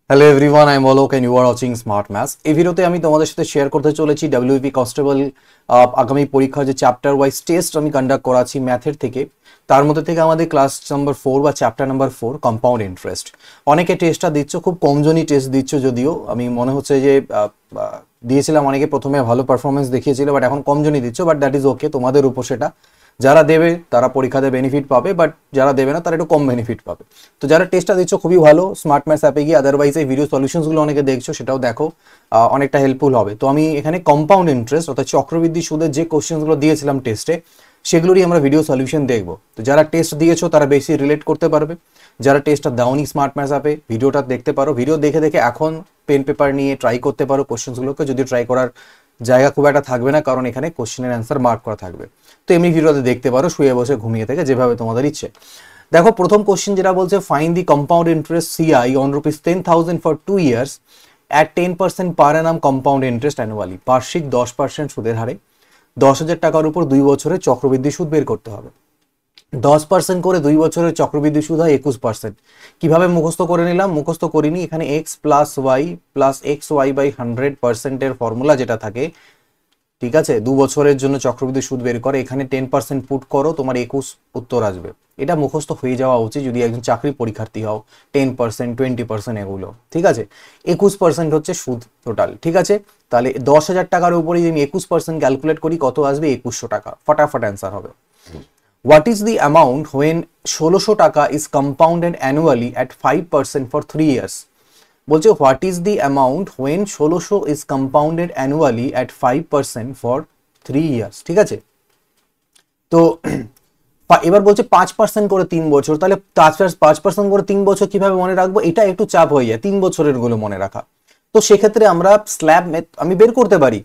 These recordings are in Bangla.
Hello everyone, I am Alok and you are watching smart maths. এই ভিডিওতে আমি তোমাদের সাথে শেয়ার করতে চলেছি ডাব্লিউপি কনস্টেবল আগামী পরীক্ষার যে চ্যাপ্টার ওয়াইজ টেস্ট আমি কন্ডাক্ট করাচ্ছি ম্যাথের থেকে। তার মধ্যে থেকে আমাদের ক্লাস নাম্বার 4 বা চ্যাপ্টার নাম্বার 4 কম্পাউন্ড ইন্টারেস্ট। অনেকে টেস্টটা দিচ্ছ, খুব কমজনই টেস্ট দিচ্ছ, যদিও আমি মনে হচ্ছে যে দিয়েছিলাম অনেকে প্রথমে ভালো পারফরমেন্স দেখিয়েছিল, বাট এখন কমজনই দিচ্ছ, বাট দ্যাট ইজ ওকে, তোমাদের উপর সেটা। যারা দেবে তারা পরীক্ষাতে বেনিফিট পাবে, বাট যারা দেবে না তারা একটু কম বেনিফিট পাবে। তো যারা টেস্টটা দিচ্ছ খুবই ভালো, স্মার্ট ম্যাথস অ্যাপে গিয়ে আদারওয়াইজ এই ভিডিও সলিউশনসগুলো অনেকে দেখছো সেটাও দেখো, অনেকটা হেল্পফুল হবে। তো আমি এখানে কম্পাউন্ড ইন্টারেস্ট অর্থাৎ চক্রবৃদ্ধি সুদের যে কোশ্চেনগুলো দিয়েছিলাম টেস্টে, সেগুলোরই আমরা ভিডিও সলিউশন দেখবো। তো যারা টেস্ট দিয়েছো তারা বেশি রিলেট করতে পারবে, যারা টেস্টটা দাওনি স্মার্ট ম্যাথস অ্যাপে ভিডিওটা দেখতে পারো, ভিডিও দেখে দেখে এখন পেন পেপার নিয়ে ট্রাই করতে পারো কোশ্চেনগুলোকে, যদি ট্রাই করার জায়গা খুব একটা থাকবে না, কারণ এখানে কোশ্চেনের অ্যান্সার মার্ক করা থাকবে। তো এমনি ভিডিওতে দেখতে পারো শুয়ে বসে ঘুমিয়ে থেকে, যেভাবে তোমাদের ইচ্ছে। দেখো প্রথম কোশ্চেন যেটা বলছে, find the compound interest CI on ₹10,000 for 2 years at 10% per Anam compound interest annually. বার্ষিক 10% সুদের হারে 10,000 টাকার উপর 2 বছরের চক্রবৃদ্ধি সুদ বের করতে হবে। 10% করে 2 বছরের চক্রবৃদ্ধি সুদ হয় 21%। কিভাবে মুখস্থ করে নিলাম? মুখস্থ করিনি, এখানে x plus Y plus XY by 100%-এর ফর্মুলা যেটা থাকে, ঠিক আছে, 2 বছরের জন্য চক্রবৃদ্ধি সুদ বের করে, এখানে 10% পুট করো, তোমার 21 উত্তর আসবে। এটা মুখস্থ হয়ে যাওয়া উচিত যদি একজন চাকরি পরীক্ষার্থী হও। 10%, 20% এগুলো, ঠিক আছে। 21% হচ্ছে সুদ টোটাল, ঠিক আছে। তাহলে 10,000 টাকার উপরে যদি আমি 21% ক্যালকুলেট করি, কত আসবে? 2100 টাকা। ফটাফট অ্যান্সার হবে। What is the amount when 1600 টাকা is compounded annually at 5% for 3 years? বলছে what is the amount when 1600 is compounded annually at 5% for 3 years, ঠিক আছে। তো এবার বলছে 5% করে 3 বছর, তাহলে 5% করে 3 বছর কিভাবে মনে রাখবো? এটা একটু চাপ হয়ে যায় 3 বছরের গুলো মনে রাখা। তো সেক্ষেত্রে আমরা স্ল্যাব আমি বের করতে পারি,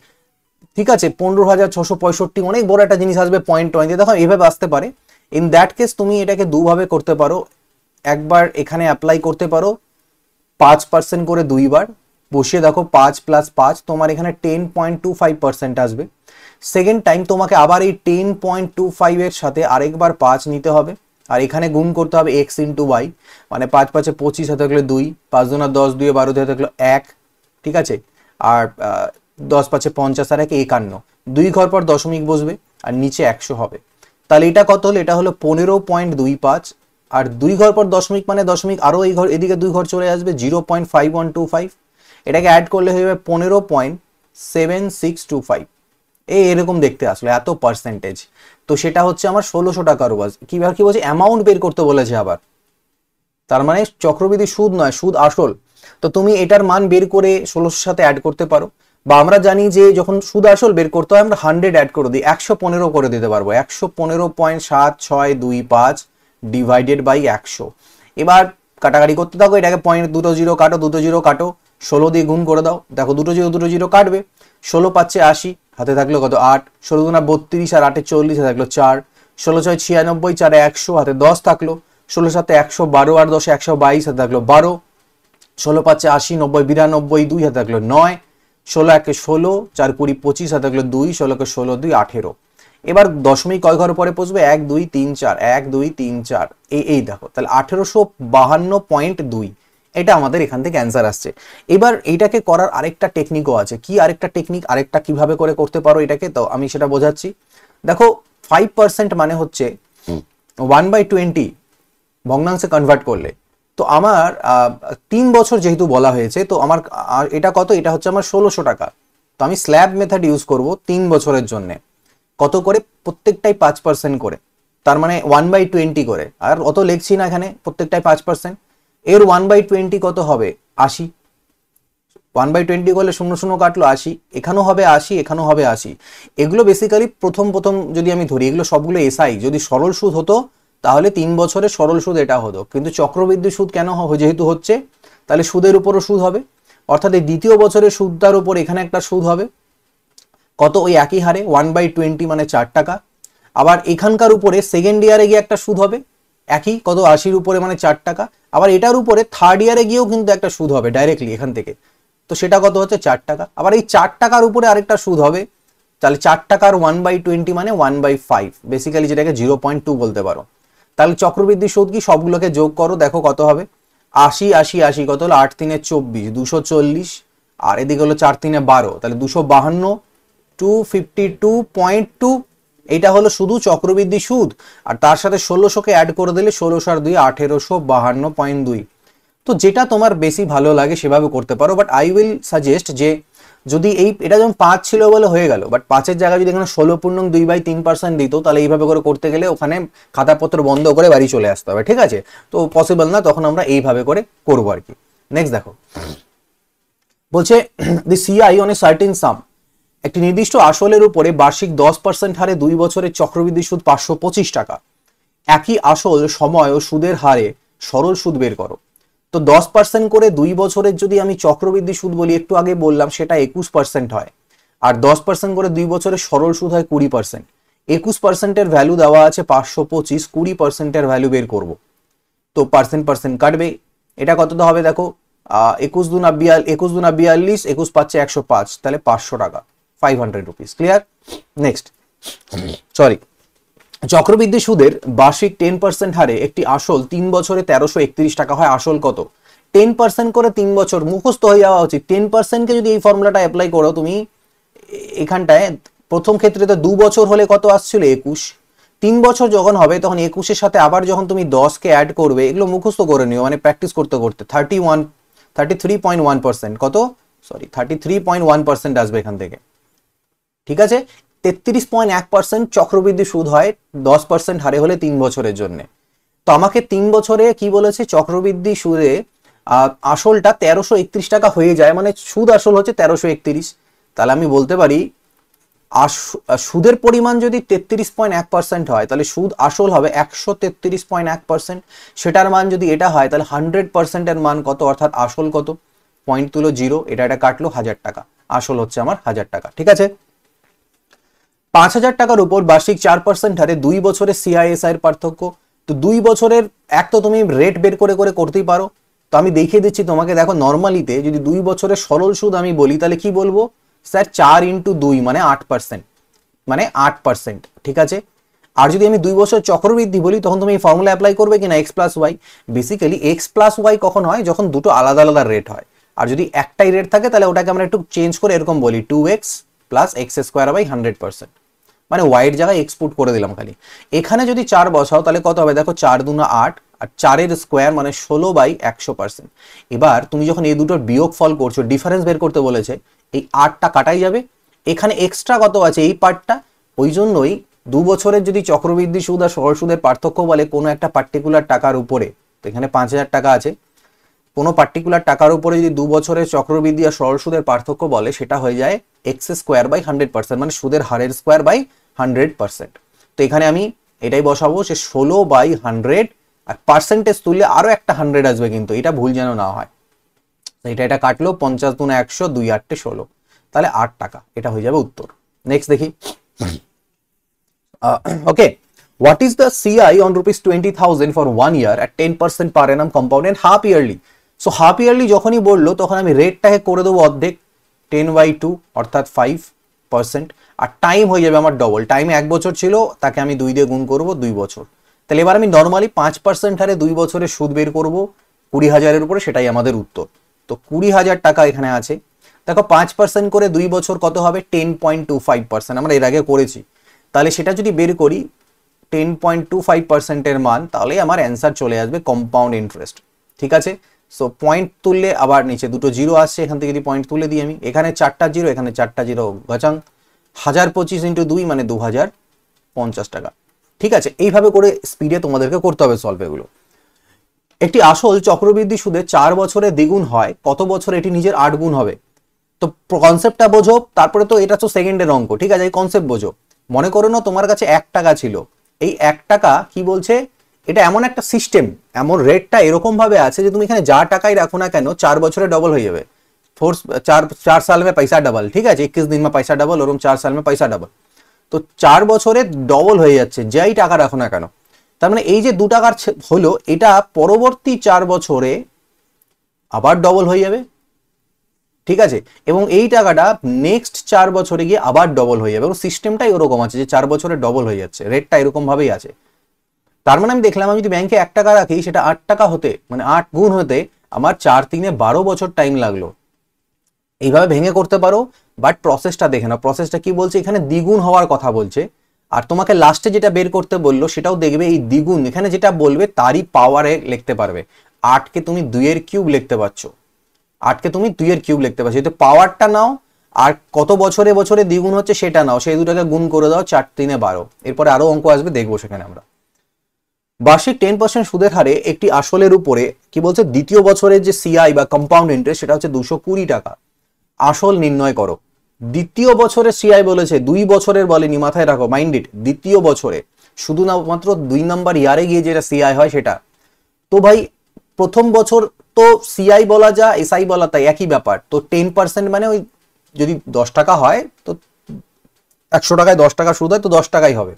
ঠিক আছে। 15,665 অনেক বড় একটা জিনিস আসবে, পয়েন্ট দেখো এভাবে আসতে পারে। ইন দ্যাট কেস তুমি এটাকে দুভাবে করতে পারো। একবার এখানে অ্যাপ্লাই করতে পারো 5% করে 2 বার বসিয়ে দেখো, 5 প্লাস 5 তোমার এখানে 10.25% আসবে। সেকেন্ড টাইম তোমাকে আবার এই 10.25 এর সাথে আরেকবার 5 নিতে হবে, আর এখানে গুণ করতে হবে x ইন্টু y, মানে 5 5 25 হাতে থাকলে 2, 5 2 10, 2 12 হাতে থাকলো 1, ঠিক আছে। আর 10 5 50 আর 1 51, 2 ঘর পর দশমিক বসবে আর নিচে 100 হবে। তাহলে এটা কত হলো? এটা হলো 15.25, আর 2 ঘর পর দশমিক মানে দশমিক, আরো এই ঘর এদিকে 2 ঘর চলে আসবে, 0.5125। এটাকে অ্যাড করলে হয়ে যাবে 15.7625। এরকম দেখতে আসলো, এত পার্সেন্টেজ। তো সেটা হচ্ছে আমার 1600 টাকার ওয়াজ। কিভাবে কি বলছে? অ্যামাউন্ট বের করতে বলেছে আবার, তার মানে চক্রবৃদ্ধি সুদ নয়, সুদ আসল। তো তুমি এটার মান বের করে 1600 সাথে অ্যাড করতে পারো, বা আমরা জানি যে যখন সুদ আসল বের করতে হয় আমরা 100 অ্যাড করে দিই, 115 করে দিতে পারবো। 115.7625 ডিভাইডেড বাই 100। এবার কাটাকাটি করতে থাকো, এটাকে পয়েন্ট দুটো জিরো কাটো, দুটো জিরো কাটো, 16 দিয়ে গুণ করে দাও, দেখো দুটো জিরো কাটবে, 16 পাচ্ছে 80, হাতে থাকলো কত? 8, 16 দুনা 32 আর 8 40, হাতে থাকলো 4, 16 6 96, 4 100, হাতে 10 থাকলো, 16 7 112 আর 10 122, হাতে থাকলো 12, 16 5 80 90 92, 2 হাতে থাকলো 9, 16 1 16, 4 20 25, হাতে থাকলো 2, 16 কে 16 2 18। এবার দশমিক কয় ঘর পরে বসবে? 1 2 3 4, 1 2 3 4, এই দেখো, তাহলে 1852.2, এটা আমাদের এখান থেকে অ্যান্সার আসছে। এবার এইটাকে করার আরেকটা টেকনিকও আছে। কি আরেকটা টেকনিক? আরেকটা কিভাবে করে করতে পারো এটাকে, তো আমি সেটা বোঝাচ্ছি। দেখো 5% মানে হচ্ছে 1/20 ভগ্নাংশে কনভার্ট করলে। তো আমার 3 বছর যেহেতু বলা হয়েছে, তো আমার এটা কত? এটা হচ্ছে আমার 1600 টাকা। তো আমি স্ল্যাব মেথড ইউজ করব 3 বছরের জন্য। কত করে? প্রত্যেকটাই 5% করে, তার মানে 1/20 করে। আর অত লিখছি না এখানে, প্রত্যেকটাই 5%। এর 1/20 কত হবে? 80। 1/20 করলে 0 0 কাটলো 80, এখানেও হবে 80, এখানেও হবে 80। এগুলো বেসিক্যালি প্রথম যদি আমি ধরি, এগুলো সবগুলো এসআই। যদি সরল সুদ হতো তাহলে 3 বছরের সরল সুদ এটা হতো, কিন্তু চক্রবৃদ্ধি সুদ কেন যেহেতু হচ্ছে, তাহলে সুদের উপরও সুদ হবে, অর্থাৎ এই দ্বিতীয় বছরের সুদটার উপর এখানে একটা সুদ হবে। কত? ওই একই হারে 1/20 মানে 4 টাকা। আবার এখানকার উপরে সেকেন্ড ইয়ারে গিয়ে একটা সুদ হবে একই, কত? 80-র উপরে মানে 4 টাকা। আবার এটার উপরে থার্ড ইয়ারে গিয়েও কিন্তু একটা সুদ হবে ডাইরেক্টলি এখান থেকে, তো সেটা কত হচ্ছে? 4 টাকা। আবার এই 4 টাকার উপরে আরেকটা সুদ হবে, তাহলে 4 টাকার 1/20 মানে 1/5, বেসিক্যালি যেটাকে 0.2 বলতে পারো। তাহলে চক্রবৃদ্ধি সুদ কি? সবগুলোকে যোগ করো, দেখো কত হবে। 80 80 80 কত হলো 8 3 24 240, আর এদিকে হলো 4 3 12, তাহলে 252 252.2। এটা হলো শুধু চক্রবৃদ্ধি সুদ, আর তার সাথে 1600কে অ্যাড করে দিলে 1600 আর 2 1852.2। তো যেটা তোমার বেশি ভালো লাগে সেভাবে করতে পারো, বাট আই উইল সাজেস্ট যে যদি এটা যেমন 5 ছিল বলে হয়ে গেল, বাট 5-এর জায়গায় যদি এখানে 16.2/3% দিত, তাহলে এইভাবে করে করতে গেলে ওখানে খাতাপত্র বন্ধ করে বাড়ি চলে আসতে হবে, ঠিক আছে? তো পসিবল না, তখন আমরা এইভাবে করে করবো আর কি। নেক্সট দেখো, বলছে দি CI on a certain sum, একটি নির্দিষ্ট আসলের উপরে বার্ষিক 10% হারে 2 বছরের চক্রবৃদ্ধি সুদ 525 টাকা। একই আসল, সময় ও সুদের হারে সরল সুদ বের করো। তো 10% করে 2 বছরের যদি আমি চক্রবৃদ্ধি সুদ বলি, একটু আগে বললাম সেটা 21% হয়, আর 10% করে 2 বছরের সরল সুদ হয় 20%। 21%-এর ভ্যালু দেওয়া আছে 525, 20%-এর ভ্যালু বের করব। তো পার্সেন্ট কাটবে, এটা কতটা হবে দেখো, 21 দুনা 42, 21 5 105, তাহলে 500 টাকা, 500 রুপিস। ক্লিয়ার? নেক্সট, সরি, চক্রবৃদ্ধি সুদের বার্ষিক 10% হারে একটি আসল 3 বছরে 1331 টাকা হয়। আসল কত? 10% করে 3 বছর, মুখস্থ হয়ে যাওয়া উচিত। 10%-কে যদি এই ফর্মুলাটা অ্যাপ্লাই করো তুমি এখানটায়, প্রথম ক্ষেত্রে তো 2 বছর হলে কত আসছিল 21, 3 বছর যখন হবে তখন 21-এর সাথে আবার যখন তুমি 10-কে অ্যাড করবে, এগুলো মুখস্থ করে নিও, মানে প্র্যাকটিস করতে করতে। 33.1%, কত, সরি 33.1% আসবে এখান থেকে, ঠিক আছে? 33.1% চক্রবৃদ্ধি সুদ হয় 10% হারে হলে 3 বছরের জন্য। তো আমাকে 3 বছরে কি বলেছে, চক্রবৃদ্ধি সুদে আসলটা 1331 টাকা হয়ে যায়, মানে সুদ আসল হচ্ছে 1331। তাহলে আমি বলতে পারি সুদের পরিমাণ যদি 33.1% হয়, তাহলে সুদ আসল হবে 133.1%। সেটার মান যদি এটা হয়, তাহলে 100%-এর মান কত, অর্থাৎ আসল কত, পয়েন্ট তুলো 0, এটা কাটলো 1000 টাকা, আসল হচ্ছে আমার 1000 টাকা, ঠিক আছে? 5000 টাকার উপর বার্ষিক 4% হারে 2 বছরের সিআইএসআই এর পার্থক্য। তো 2 বছরের এক তো তুমি রেট বের করে করে করতেই পারো, তো আমি দেখিয়ে দিচ্ছি তোমাকে। দেখো নর্মালিতে যদি 2 বছরের সরল সুদ আমি বলি, তাহলে কি বলবো স্যার, 4 × 2 মানে 8%, মানে 8%, ঠিক আছে? আর যদি আমি 2 বছর চক্রবৃদ্ধি বলি, তখন তুমি এই ফর্মুলা অ্যাপ্লাই করবে কিনা, x plus Y. Basically x plus Y কখন হয়, যখন দুটো আলাদা আলাদা রেট হয়। আর যদি একটাই রেট থাকে, তাহলে ওটাকে আমরা একটু চেঞ্জ করে এরকম বলি, 2x প্লাস x²/100%, মানে ওয়াইয়ের জায়গায় এক্সপোর্ট করে দিলাম খালি। এখানে যদি 4 বসাও, তাহলে কত হবে দেখো, 4 দুনা 8, আর 4-এর স্কোয়ার মানে 16/100%। এবার তুমি যখন এই দুটোর বিয়োগ ফল করছো, ডিফারেন্স বের করতে বলেছে, এই 8টা কাটাই যাবে, এখানে এক্সট্রা কত আছে এই পার্টটা। ওই জন্যই 2 বছরের যদি চক্রবৃদ্ধি সুদ আর সরল সুদের পার্থক্য বলে কোনো একটা পার্টিকুলার টাকার উপরে, তো এখানে 5000 টাকা আছে, কোনো পার্টিকুলার টাকার উপরে যদি 2 বছরের চক্রবৃদ্ধি আর সরল সুদের পার্থক্য বলে, সেটা হয়ে যায় x²/100%, মানে সুদের হারের স্কোয়ার বাই 100%। তো এখানে আমি এটাই বসাবো, সে 16/100, আর পার্সেন্টেজ তুললে আরো একটা 100 আসবে, কিন্তু এটা ভুল যেন না হয়। এটা কাটলো 50 × 100, 2 × 8 = 16, তাহলে 8 টাকা, এটা হয়ে যাবে উত্তর। নেক্সট দেখি, ওকে, what is the CI on ₹20,000 for 1 year at 10% per annum compound and half yearly? So half yearly যখনই বললো, তখন আমি রেটটাকে করে দেবো অর্ধেক, 10/2 অর্থাৎ 5%, আর টাইম হয়ে যাবে আমার ডবল। টাইমে 1 বছর ছিল, তাকে আমি 2 দিয়ে গুণ করবো, 2 বছর। তাহলে এবার আমি নর্মালি 5% হারে 2 বছরের সুদ বের করবো 20,000-এর উপরে, সেটাই আমাদের উত্তর। তো 20,000 টাকা এখানে আছে। দেখো 5% করে 2 বছর কত হবে, 10.25%, আমরা এর আগে করেছি। তাহলে সেটা যদি বের করি 10.25%-এর মান, তাহলে আমার অ্যান্সার চলে আসবে কম্পাউন্ড ইন্টারেস্ট, ঠিক আছে? সো পয়েন্ট তুললে আবার নিচে দুটো জিরো আসছে, এখান থেকে যদি পয়েন্ট তুলে দিই আমি, এখানে 4টা জিরো, এখানে 4টা জিরো, গচাং 1025 × 2 মানে 2050 টাকা, ঠিক আছে? এইভাবে করে স্পিডে তোমাদেরকে করতে হবে সলভ এগুলো। একটি আসল চক্রবৃদ্ধি সুদে 4 বছরে দ্বিগুণ হয়, কত বছর এটি নিজের 8 গুণ হবে? তো কনসেপ্টটা বোঝো, তারপরে তো এটা তো সেকেন্ডের অঙ্ক, ঠিক আছে? এই কনসেপ্ট বোঝো। মনে করো না তোমার কাছে 1 টাকা ছিল, এই 1 টাকা কি বলছে, এটা এমন একটা সিস্টেম, এমন রেটটা এরকম ভাবে আছে যে তুমি এখানে যা টাকাই রাখো না কেন, 4 বছরে ডবল হয়ে যাবে। 4 साल में पैसा डबल, ঠিক আছে? 21 दिन में पैसा डबल, ওরকম 4 साल में पैसा डबल। তো 4 বছরে ডবল হয়ে যাচ্ছে, যাই টাকা রাখো না কেন। তার মানে এই যে 2 টাকার হলো, এটা পরবর্তী 4 বছরে আবার ডবল হয়ে যাবে, ঠিক আছে? এবং এই টাকাটা নেক্সট 4 বছরে গিয়ে আবার ডবল হয়ে যাবে, এবং সিস্টেমটাই ওরকম আছে যে 4 বছরে ডবল হয়ে যাচ্ছে, রেটটা এরকম ভাবেই আছে। তার মানে আমি দেখলাম আমি যদি ব্যাংকে 1 টাকা রাখি সেটা 8 টাকা হতে মানে 8 গুণ হতে আমার 4 3 12 বছর টাইম লাগলো। এইভাবে ভেঙে করতে পারো, বাট প্রসেসটা দেখে নাও, প্রসেসটা কি বলছে, এখানে দ্বিগুণ হওয়ার কথা বলছে। আর তোমাকে লাস্টে যেটা বের করতে বললো সেটাও দেখবে এই দ্বিগুণ, এখানে যেটা বলবে তারই পাওয়ারে লিখতে পারবে। 8 কে তুমি 2 এর কিউব লিখতে পারছো, 8 কে তুমি 2 এর কিউব লিখতে পারছো, যদি পাওয়ারটা নাও আর কত বছরে বছরে দ্বিগুণ হচ্ছে সেটা নাও, সেই দুটাকে গুণ করে দাও, 4 3 12। এরপরে আরো অঙ্ক আসবে, দেখবো সেখানে আমরা। বার্ষিক 10% সুদের হারে একটি আসলের উপরে কি বলছে, দ্বিতীয় বছরের যে সিআই বা কম্পাউন্ড ইন্টারেস্ট সেটা হচ্ছে 220 টাকা। আসল নির্ণয় করো। দ্বিতীয় বছরের সিআই বলেছে, 2 বছরের বলেনি, মাথায় রাখো, মাইন্ড ইট, দ্বিতীয় বছরে, শুধু না মাত্র 2 নাম্বার ইয়ারে গিয়ে যেটা সিআই হয় সেটা। তো ভাই প্রথম বছর তো সিআই বলা যা এসআই বলা তাই একই ব্যাপার। তো 10% মানে ওই যদি 10 টাকা হয় তো 100 টাকায় 10 টাকা সুদ হয় তো 10 টাকাই হবে।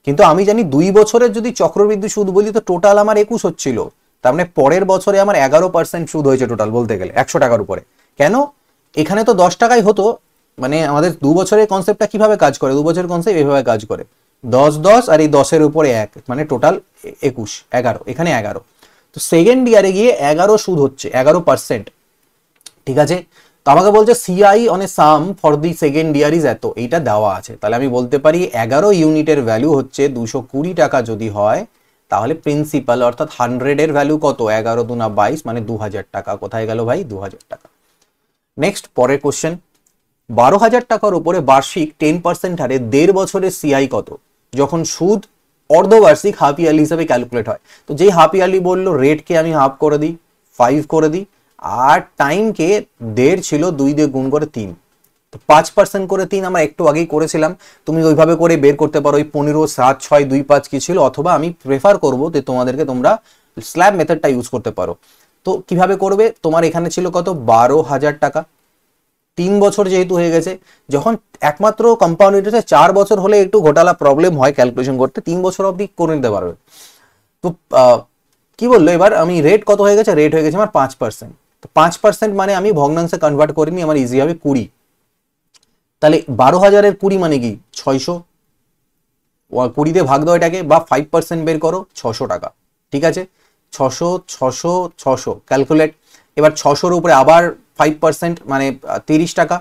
কিন্তু আমি জানি 2 বছরের যদি চক্রবৃদ্ধি সুদ বলি তো টোটাল আমার 21 হচ্ছিল, তার মানে পরের বছরে আমার 11% সুদ হয়েছে টোটাল বলতে গেলে 100 টাকার উপরে। কেন, এখানে তো 10 টাকাই হতো, মানে আমাদের 2 বছরের কনসেপ্টটা কিভাবে কাজ করে, 2 বছরের কনসেপ্ট এইভাবে কাজ করে, 10 10 আর এই 10 এর উপরে 1 মানে টোটাল 21 11, এখানে 11। তো সেকেন্ড ইয়ারে গিয়ে 11 সুদ হচ্ছে 11%। ঠিক আছে, তো আমাকে বলছে CI on A some for the second year is এত, এইটা দেওয়া আছে, তাহলে আমি বলতে পারি 11 ইউনিটের ভ্যালু হচ্ছে 220 টাকা যদি হয়, তাহলে প্রিন্সিপাল অর্থাৎ 100 এর ভ্যালু কত, 11 দুনা 22 মানে 2000 টাকা। কোথায় গেল ভাই 2000 টাকা। নেক্সট পরের কোশ্চেন, 12,000 টাকার উপরে বার্ষিক 10% হারে 1.5 বছরের সিআই কত, যখন সুদ অর্ধবার্ষিক হাফ ইয়ারলি হিসাবে ক্যালকুলেট হয়। তো যেই হাফ ইয়ারলি বললো, রেটকে আমি হাফ করে দিই, 5 করে দিই, আর টাইমকে 1.5 ছিল 2 দিয়ে গুণ করে 3, তো 5% করে 3 আমরা একটু আগেই করেছিলাম। তুমি ওইভাবে করে বের করতে পারো, ওই 15 7 6 2 5 কি ছিল, অথবা আমি প্রেফার করবো যে তোমাদেরকে তোমরা স্ল্যাব মেথডটা ইউজ করতে পারো। তো কিভাবে করবে, তোমার এখানে ছিল কত 12,000 টাকা, 3 বছর যেহেতু হয়ে গেছে, যখন একমাত্র কম্পাউন্ড ইন্টারেস্টে 4 বছর হলে একটু ঘোটালা প্রবলেম হয় ক্যালকুলেশন করতে, 3 বছর অবধি করে নিতে পারবে। তো কি বললো এবার, আমি রেট কত হয়ে গেছে, রেট হয়ে গেছে আমার 5%। তো 5% মানে আমি ভগ্নাংশে কনভার্ট করিনি, আমার ইজি হবে 20। তাহলে 12,000-এর 20 মানে কি 600, 20 দিয়ে ভাগ দাও এটাকে, বা 5% বের করো, 600 টাকা। ঠিক আছে, 600 600 600 ক্যালকুলেট। এবার 600-এর উপরে আবার 5% মানে 30 টাকা।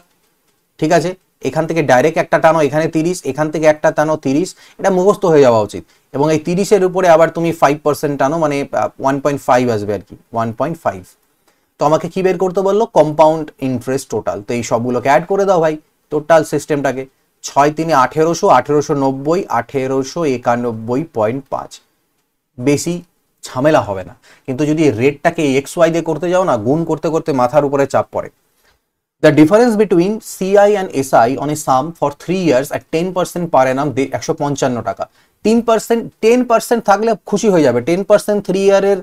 ঠিক আছে, এখান থেকে ডাইরেক্ট একটা টানো, এখানে 30, এখান থেকে একটা টানো 30, এটা মুখস্থ হয়ে যাওয়া উচিত। এবং এই 30-এর উপরে আবার তুমি 5% টানো, মানে 1.5 আসবে আর কি, 1.5। তো আমাকে কি বের করতে বললো, কম্পাউন্ড ইন্টারেস্ট টোটাল। তো এই সবগুলোকে অ্যাড করে দাও ভাই টোটাল সিস্টেমটাকে, 6 3 1800, 1890, 1891.5। বেশি ঝামেলা হবে না, কিন্তু যদি রেটটাকে এক্স ওয়াই দিয়ে করতে যাও না, গুণ করতে করতে মাথার উপরে চাপ পড়ে। The difference between CI and SI on a sum for 3 years at 10% per annum 155 টাকা। 3% 10% থাকলে খুশি হয়ে যাবে। 10% 3 ইয়ারের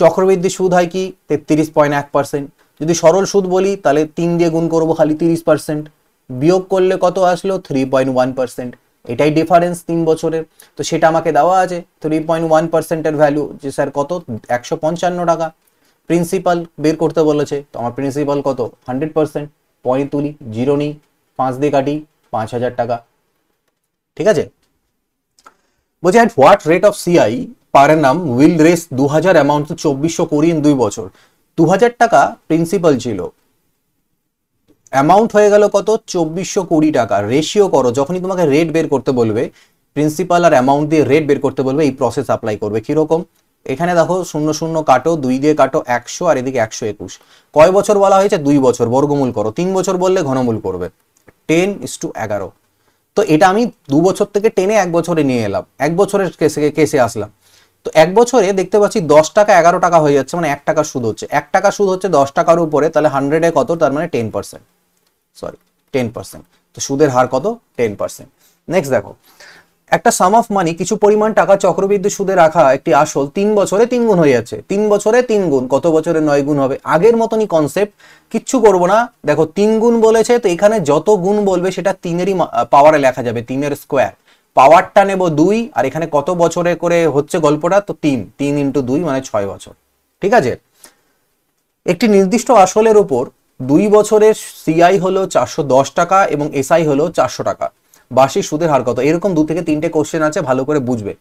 চক্রবৃদ্ধি সুদ হয় কি 33.1%। যদি সরল সুদ বলি তাহলে 3 দিয়ে গুণ করবো খালি 30%, বিয়োগ করলে কত আসলো 3.1%। এটাই ডিফারেন্স 3 বছরের। তো সেটা আমাকে দেওয়া আছে 3.1% এর ভ্যালু, যে স্যার কত 155 টাকা। প্রিন্সিপাল বের করতে বলেছে, তো আমার প্রিন্সিপাল কত 100%, পয়েন্ট তুলি, জিরো নিই, 5 দিয়ে কাটি, 5,000 টাকা। ঠিক আছে, বলছে at what rate of CI per Anam will race 2000 amount two 2420 in 2 বছর। 2000 টাকা প্রিন্সিপাল ছিল, অ্যামাউন্ট হয়ে গেল কত 2420 টাকা। রেশিও করো, যখনই তোমাকে রেট বের করতে বলবে, প্রিন্সিপাল আর অ্যামাউন্ট দিয়ে রেট বের করতে বলবে, এই প্রসেস অ্যাপ্লাই করবে। কিরকম, এখানে দেখো 0 0 কাটো, 2 দিয়ে কাটো 100, আর এদিকে 121। কয় বছর বলা হয়েছে, 2 বছর, বর্গমূল করো। 3 বছর বললে ঘনমূল করবে, 10:11। তো এটা আমি 2 বছর থেকে টেনে 1 বছরে নিয়ে এলাম, 1 বছরের কেসে আসলাম। তো 1 বছরে দেখতে পাচ্ছি 10 টাকা 11 টাকা হয়ে যাচ্ছে, মানে 1 টাকা সুদ হচ্ছে। 1 টাকা সুদ হচ্ছে 10 টাকার উপরে, তাহলে 100-এ কত, তার মানে 10%, সরি 10%। তো সুদের হার কত 10%। নেক্সট দেখো, একটা সাম অফ মানি, কিছু পরিমাণ টাকা চক্রবৃদ্ধি সুদে রাখা একটি আসল 3 বছরে 3 গুণ হয়ে যাচ্ছে। 3 বছরে 3 গুণ, কত বছরে 9 গুণ হবে। আগের মতনই কনসেপ্ট, কিচ্ছু করবো না। দেখো 3 গুণ বলেছে, তো এখানে যত গুণ বলবে সেটা 3-এরই পাওয়ারে লেখা যাবে, 3-এর স্কোয়ার। পাওয়ারটা নেব 2, আর এখানে কত বছরে করে হচ্ছে গল্পটা, তো 3 3 × 2 মানে 6 বছর। ঠিক আছে, একটি নির্দিষ্ট আসলের উপর 2 বছরের সিআই হলো 410 টাকা এবং এসআই হলো 400 টাকা। বার্ষিক সুদের হার কত। এরকম 2 থেকে 3টে কোশ্চেন আছে, ভালো করে বুঝবে।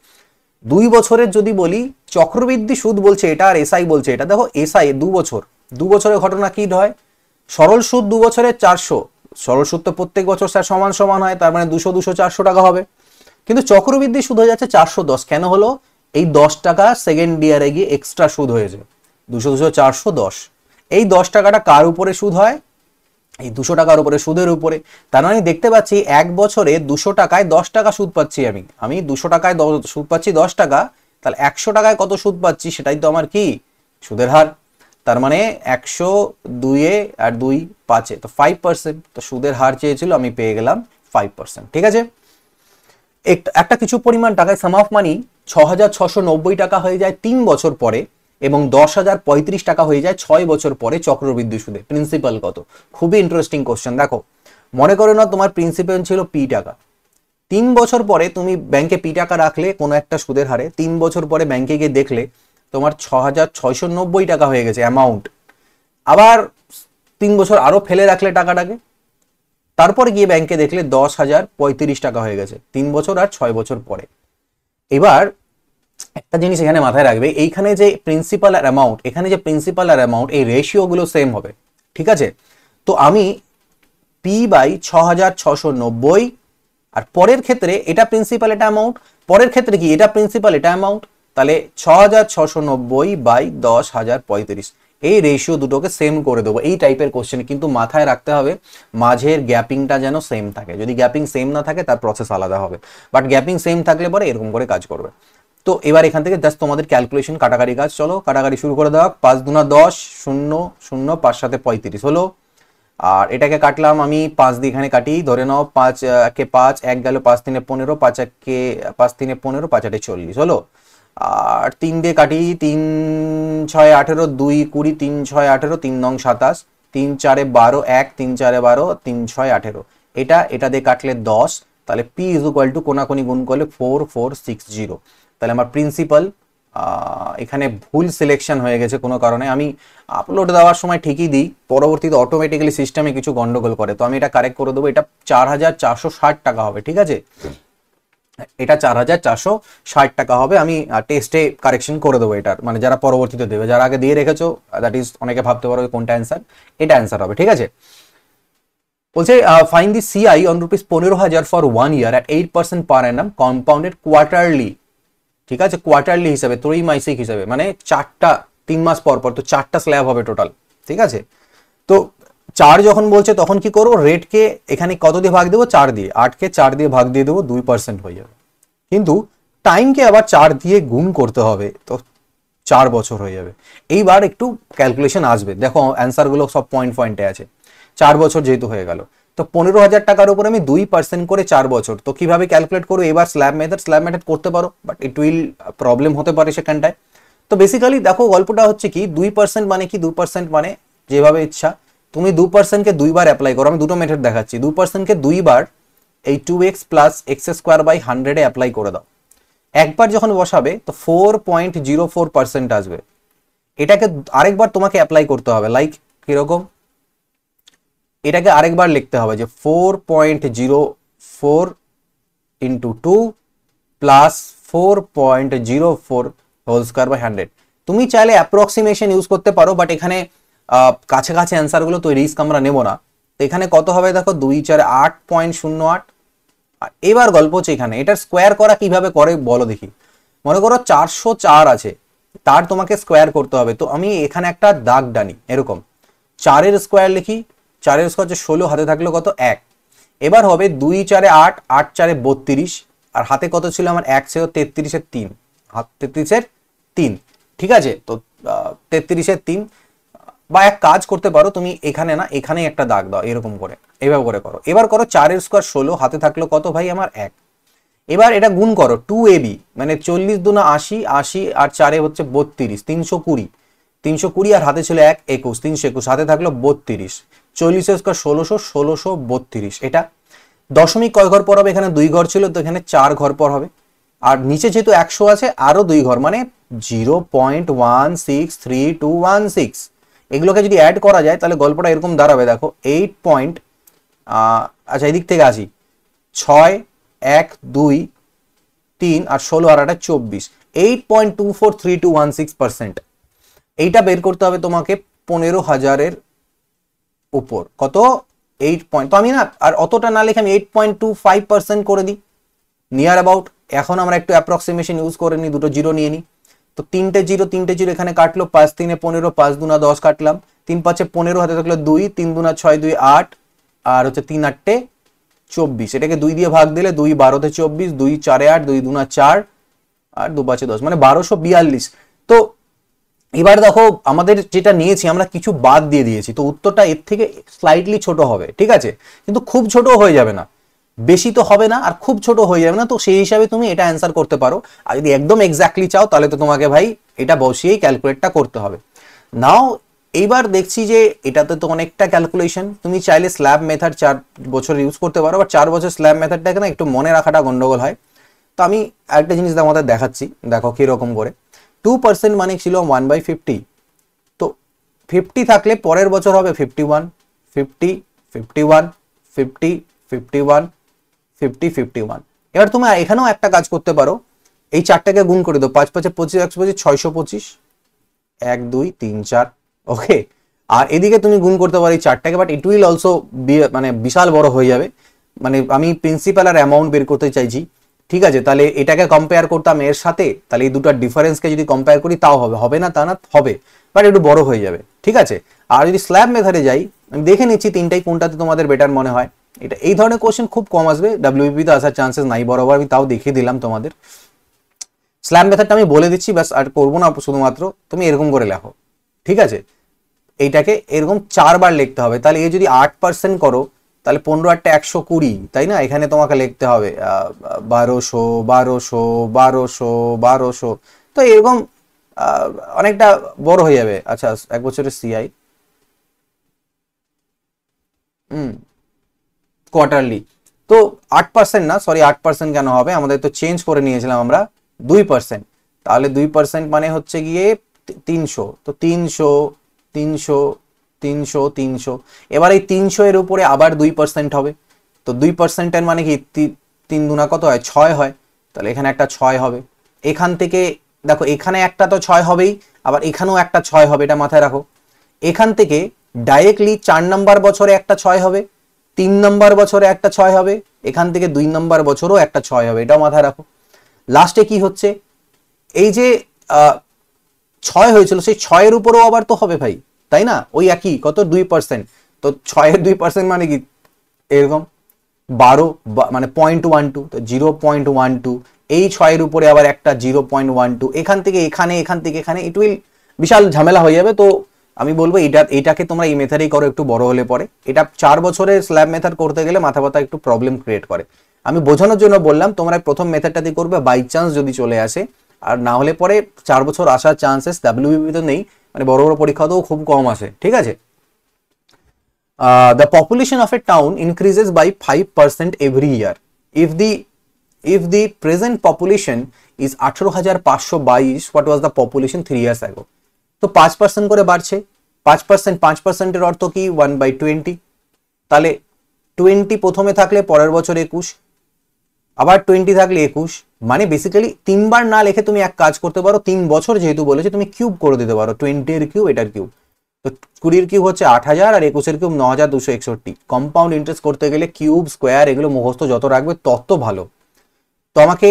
2 বছরের যদি বলি চক্রবৃদ্ধি সুদ বলছে এটা আর এসআই বলছে এটা, দেখো এসআই 2 বছরের ঘটনা কি হয়, সরল সুদ 2 বছরে 400, সরল সুদ তো প্রত্যেক বছর স্যার সমান সমান হয়, তার মানে 200 200 400 টাকা হবে, কিন্তু চক্রবৃদ্ধি সুদ হয়ে যাচ্ছে 410। কেন হলো, এই 10 টাকা সেকেন্ড ইয়ারে গিয়ে এক্সট্রা সুদ হয়েছে, 200 200 410। এই 10 টাকাটা কার উপরে সুদ হয়, এই 200 টাকার উপরে সুদের উপরে। তার মানে দেখতে পাচ্ছি এক বছরে 200 টাকায় 10 টাকা সুদ পাচ্ছি, আমি 200 টাকায় সুদ পাচ্ছি 10 টাকা, তাহলে 100 টাকায় কত সুদ পাচ্ছি সেটাই তো আমার কি সুদের হার। তার মানে 100 2 আর 2 5, তো 5%। তো সুদের হার চেয়েছিল, আমি পেয়ে গেলাম 5%। ঠিক আছে, একটা কিছু পরিমাণ টাকায় সাম অফ মানি 6690 টাকা হয়ে যায় 3 বছর পরে, এবং 10,035 টাকা হয়ে যায় 6 বছর পরে চক্রবৃদ্ধি সুদে। প্রিন্সিপাল কত? খুবই ইন্টারেস্টিং কোশ্চেন। দেখো, মনে করো না তোমার প্রিন্সিপাল ছিল পি টাকা, 3 বছর পরে তুমি ব্যাংকে পি টাকা রাখলে কোনো একটা সুদের হারে, 3 বছর পরে ব্যাংকে গিয়ে দেখলে তোমার 6690 টাকা হয়ে গেছে অ্যামাউন্ট। আবার 3 বছর আরো ফেলে রাখলে টাকাটাকে, তারপরে গিয়ে ব্যাংকে দেখলে 10,035 টাকা হয়ে গেছে 3 বছর আর 6 বছর পরে। এবার একটা জিনিস এখানে মাথায় রাখবে, এইখানে যে প্রিন্সিপাল আর অ্যামাউন্ট, এখানে যে প্রিন্সিপাল আর অ্যামাউন্ট, এই রেশিও গুলো সেম হবে। ঠিক আছে, তো আমি পি বাই 6690, আর পরের ক্ষেত্রে এটা প্রিন্সিপাল এটা অ্যামাউন্ট, পরের ক্ষেত্রে কি এটা প্রিন্সিপাল এটা অ্যামাউন্ট, তাহলে 6690 বাই 10,035, এই রেশিও দুটোকে সেম করে দেবো। এই টাইপের কোশ্চেন কিন্তু মাথায় রাখতে হবে মাঝের গ্যাপিংটা যেন সেম থাকে, যদি গ্যাপিং সেম না থাকে তার প্রসেস আলাদা হবে, বাট গ্যাপিং সেম থাকলে পরে এরকম করে কাজ করবে। তো এবার এখান থেকে জাস্ট তোমাদের ক্যালকুলেশন কাটাকাটি কাজ, চলো কাটাকাটি শুরু করে দেওয়া। 5 দুনা 10, 0 0, 5 7 35 হলো। আর এটাকে কাটলাম আমি 5 দিয়ে, এখানে কাটি, ধরে নাও 5 একে 5, 1 গেল 5 3 15, 5 একে 5 3 15, 5 8 40 হলো। আর 3 দিয়ে কাটি, 3 6 18, 2 20, 3 6 18, 3 9 27, 3 4 12, 1 3 4 12, 3 6 18, এটা দিয়ে কাটলে 10, তাহলে পি ইজ ইকুয়াল টু কোনাকুনি গুণ করলে 4460। তাহলে আমার প্রিন্সিপাল, এখানে ভুল সিলেকশন হয়ে গেছে কোনো কারণে, আমি আপলোড দেওয়ার সময় ঠিকই দিই, পরবর্তীতে অটোমেটিক্যালি সিস্টেমে কিছু গন্ডগোল করে, তো আমি এটা কারেক্ট করে দেবো, এটা 4460 টাকা হবে। ঠিক আছে, এটা 4460 টাকা হবে, আমি টেস্টে কারেকশন করে দেবো এটার, মানে যারা পরবর্তীতে দেবে, যারা আগে দিয়ে রেখেছো দ্যাট ইজ, অনেকে ভাবতে পারো কোনটা অ্যান্সার, এটা অ্যান্সার হবে। ঠিক আছে, বলছে fine the CI on rupees 15,000 for 1 year at 8% per Anam compounded quarterly. ঠিক আছে, কোয়ার্টারলি হিসাবে, ত্রৈমাসিক হিসাবে, মানে 3 মাস পর পর, তো 4টা স্ল্যাব হবে টোটাল। ঠিক আছে, তো 4 যখন বলছে তখন কি করবো, রেটকে এখানে কত দিয়ে ভাগ দেবো, 4 দিয়ে, 8কে 4 দিয়ে ভাগ দিয়ে দেবো, 2% হয়ে যাবে। কিন্তু টাইমকে আবার 4 দিয়ে গুণ করতে হবে, তো 4 বছর হয়ে যাবে। এইবার একটু ক্যালকুলেশন আসবে, দেখো অ্যান্সারগুলো সব পয়েন্টে আছে। 4 বছর যেহেতু হয়ে গেল, তো 15,000 টাকার উপর আমি 2% করে 4 বছর, তো কিভাবে ক্যালকুলেট করবো, এবার স্ল্যাব মেথড করতে পারো, বাট ইট উইল প্রবলেম হতে পারে সেখানটায়। তো বেসিক্যালি দেখো গল্পটা হচ্ছে কি, 2% মানে কি, 2% মানে যেভাবে ইচ্ছা তুমি 2%কে 2 বার অ্যাপ্লাই করো, আমি দুটো মেথড দেখাচ্ছি। 2%কে 2 বার এই 2x plus X square by 100 এ অ্যাপ্লাই করে দাও, একবার যখন বসাবে তো 4.04% আসবে। এটাকে আরেকবার তোমাকে অ্যাপ্লাই করতে হবে, লাইক কিরকম, এটাকে আরেকবার লিখতে হবে যে 4.04 into 2 plus 4.04 whole square by 100। তুমি চাইলে অ্যাপ্রক্সিমেশন ইউজ করতে পারো, বাট এখানে কাছাকাছি অ্যান্সারগুলো তো রিস্ক আমরা নেব না। তো এখানে কত হবে দেখো, 2 4 8.08। এবার গল্প হচ্ছে এখানে এটার স্কোয়ার করা কিভাবে করে বলো দেখি। মনে করো 404 আছে, তার তোমাকে স্কোয়ার করতে হবে, তো আমি এখানে একটা দাগ টানি এরকম, 4 স্কোয়ার লিখি, 4 স্কোয়ার হচ্ছে 16, হাতে থাকলো কত 1। এবার হবে 2 4 8, 8 4 32, আর হাতে কত ছিল আমার 1 ছিল 33 3, হাত 33 3। ঠিক আছে, তো 33 3, বা এক কাজ করতে পারো তুমি, এখানে না এখানে একটা দাগ দাও এরকম করে, এইভাবে করে করো। এবার করো 4 স্কোয়ার 16, হাতে থাকলো কত ভাই আমার 1। এবার এটা গুণ করো 2ab, মানে 40 দুনা 80, 80 আর 4 হচ্ছে 32, 320, 320 আর হাতে ছিল 1 21, 321, হাতে থাকলো 32, 40 স্কোয়ার 1600, 1632। এটা দশমিক কয় ঘর পর হবে, এখানে 2 ঘর ছিল, তো এখানে 4 ঘর পর হবে। আর নিচে যেহেতু 100 আছে আরো 2 ঘর, মানে 0.163216। এগুলোকে যদি অ্যাড করা যায় তাহলে গল্পটা এরকম দাঁড়াবে, দেখো 8 আচ্ছা এদিক থেকে আসি, 6 1 2 3 আর 16 আর 8 24, 8.243216%। এইটা বের করতে হবে তোমাকে 15,000-এর উপর। কত? 8 পয়েন্ট। তো আমি না আর অতটা না লিখে আমি 8.25% করে দিই নিয়ার অ্যাবাউট। এখন আমরা একটু অ্যাপ্রক্সিমেশন ইউজ করে নিই, দুটো জিরো নিয়ে নিই। তো তিনটে জিরো এখানে কাটলো, 5 3 15, 5 2 10 কাটলাম, 3 5 15 হাতে থাকলো 2, 3 2 6 2 8, আর হচ্ছে 3 8 24। এটাকে 2 দিয়ে ভাগ দিলে 2 12 24, 2 4 8, 2 2 4 আর 2 5 10, মানে 1242। তো এবার দেখো আমাদের যেটা নিয়েছি আমরা কিছু বাদ দিয়ে দিয়েছি, তো উত্তরটা এর থেকে স্লাইটলি ছোট হবে, ঠিক আছে, কিন্তু খুব ছোট হয়ে যাবে না, বেশি তো হবে না আর খুব ছোট হয়ে যাবে না। তো সেই হিসাবে তুমি এটা অ্যান্সার করতে পারো। আর যদি একদম এক্স্যাক্টলি চাও তাহলে তো তোমাকে ভাই এটা বসিয়েই ক্যালকুলেটটা করতে হবে। নাও এইবার দেখছি যে এটাতে তো অনেকটা ক্যালকুলেশন, তুমি চাইলে স্ল্যাব মেথড 4 বছর ইউজ করতে পারো, বা 4 বছর স্ল্যাব মেথডটাকে না একটু মনে রাখাটা গন্ডগোল হয়। তো আমি একটা জিনিস তোমাদের দেখাচ্ছি, দেখো কিরকম করে। 2% মানে ছিল 1/50, তো 50 থাকলে পরের বছর হবে 51, 50, 51, 50, 51, 50, 51। এবার তুমি এখানেও একটা কাজ করতে পারো, এই চারটাকে গুণ করে দাও, 5 5 25, 125, 625, 1 2 3 4, ওকে। আর এদিকে তুমি গুণ করতে পারো এই চারটাকে, বাট ইট উইল অলসো মানে বিশাল বড় হয়ে যাবে। মানে আমি প্রিন্সিপাল আর অ্যামাউন্ট বের করতে চাইছি, ঠিক আছে। তাহলে এটাকে কম্পেয়ার করতাম এর সাথে, তাহলে এই দুটার ডিফারেন্সকে যদি কম্পেয়ার করি তাও হবে, হবে না তা না, হবে, বাট একটু বড় হয়ে যাবে, ঠিক আছে। আর যদি স্ল্যাব মেথডে যাই, আমি দেখে নিচ্ছি তিনটাই কোনটাতে তোমাদের বেটার মনে হয়। এটা এই ধরনের কোশ্চেন খুব কম আসবে, ডাব্লিউবিপি তে আসার চান্সেস নাই বরাবর, আমি তাও দেখিয়ে দিলাম তোমাদের। স্ল্যাব মেথডটা আমি বলে দিচ্ছি, ব্যাস আর করবো না, শুধুমাত্র তুমি এরকম করে লেখো, ঠিক আছে। এইটাকে এরকম 4 বার লিখতে হবে। তাহলে এ যদি 8% করো তাহলে 15 8 120, তাই না। এখানে তোমাকে লিখতে হবে 1200 1200 1200 1200, তো এরকম অনেকটা বড় হয়ে যাবে। আচ্ছা, এক বছরের সিআই কোয়ার্টারলি, তো 8% না, সরি 8% কেন হবে, আমাদের তো চেঞ্জ করে নিয়েছিলাম আমরা 2%। তাহলে 2% মানে হচ্ছে গিয়ে 300, তো 300 300 300 300। এবার এই 300 এর উপরে আবার 2% হবে, তো 2%-এর মানে কি 3 দুনা কত হয়, 6 হয়। তাহলে এখানে একটা 6 হবে। এখান থেকে দেখো এখানে একটা তো 6 হবেই, আবার এখানেও একটা 6 হবে, এটা মাথায় রাখো। এখান থেকে ডাইরেক্টলি 4 নাম্বার বছরে একটা 6 হবে, 3 নাম্বার বছরে একটা 6 হবে, এখান থেকে 2 নাম্বার বছরও একটা 6 হবে, এটাও মাথায় রাখো। লাস্টে কি হচ্ছে, এই যে 6 হয়েছিল সেই 6-এর উপরেও আবার তো হবে ভাই, তাই না, ওই একই কত 2%। তো 6-এর 2% মানে কি এরকম 12, মানে 0.12, তো 0.12। এই 6-এর উপরে আবার একটা 0.12, এখান থেকে এখানে, এখান থেকে এখানে, ইট উইল বিশাল ঝামেলা হয়ে যাবে। তো আমি বলবো এটাকে তোমরা এই মেথডেই করো, একটু বড় হলে পরে। এটা 4 বছরের স্ল্যাব মেথড করতে গেলে মাথা ব্যথা একটু প্রবলেম ক্রিয়েট করে। আমি বোঝানোর জন্য বললাম তোমরা প্রথম মেথডটা দিয়ে করবে, বাই চান্স যদি চলে আসে, আর না হলে পরে 4 বছর আসার চান্সেস ডাব্লিউবিপি তো নেই, মানে বড় বড় পরীক্ষাতেও খুব কম আসে, ঠিক আছে। The population of a town increases by 5% every year. If the present population is 18,522, what was the population 3 years ago? তো 5% করে বাড়ছে, 5%-5%-এর অর্থ কি 1/20। তাহলে 20 প্রথমে থাকলে পরের বছর 21, আবার 20 থাকলে 21, মানে বেসিক্যালি 3 বার না লিখে তুমি এক কাজ করতে পারো, 3 বছর যেহেতু বলেছে তুমি কিউব করে দিতে পারো, 20-এর কিউব এটার কিউব। তো 20-এর কিউব হচ্ছে 8000 আর 21-এর কিউব 9261। কম্পাউন্ড ইন্টারেস্ট করতে গেলে কিউব স্কোয়ার এগুলো মুখস্থ যত রাখবে তত ভালো। তো আমাকে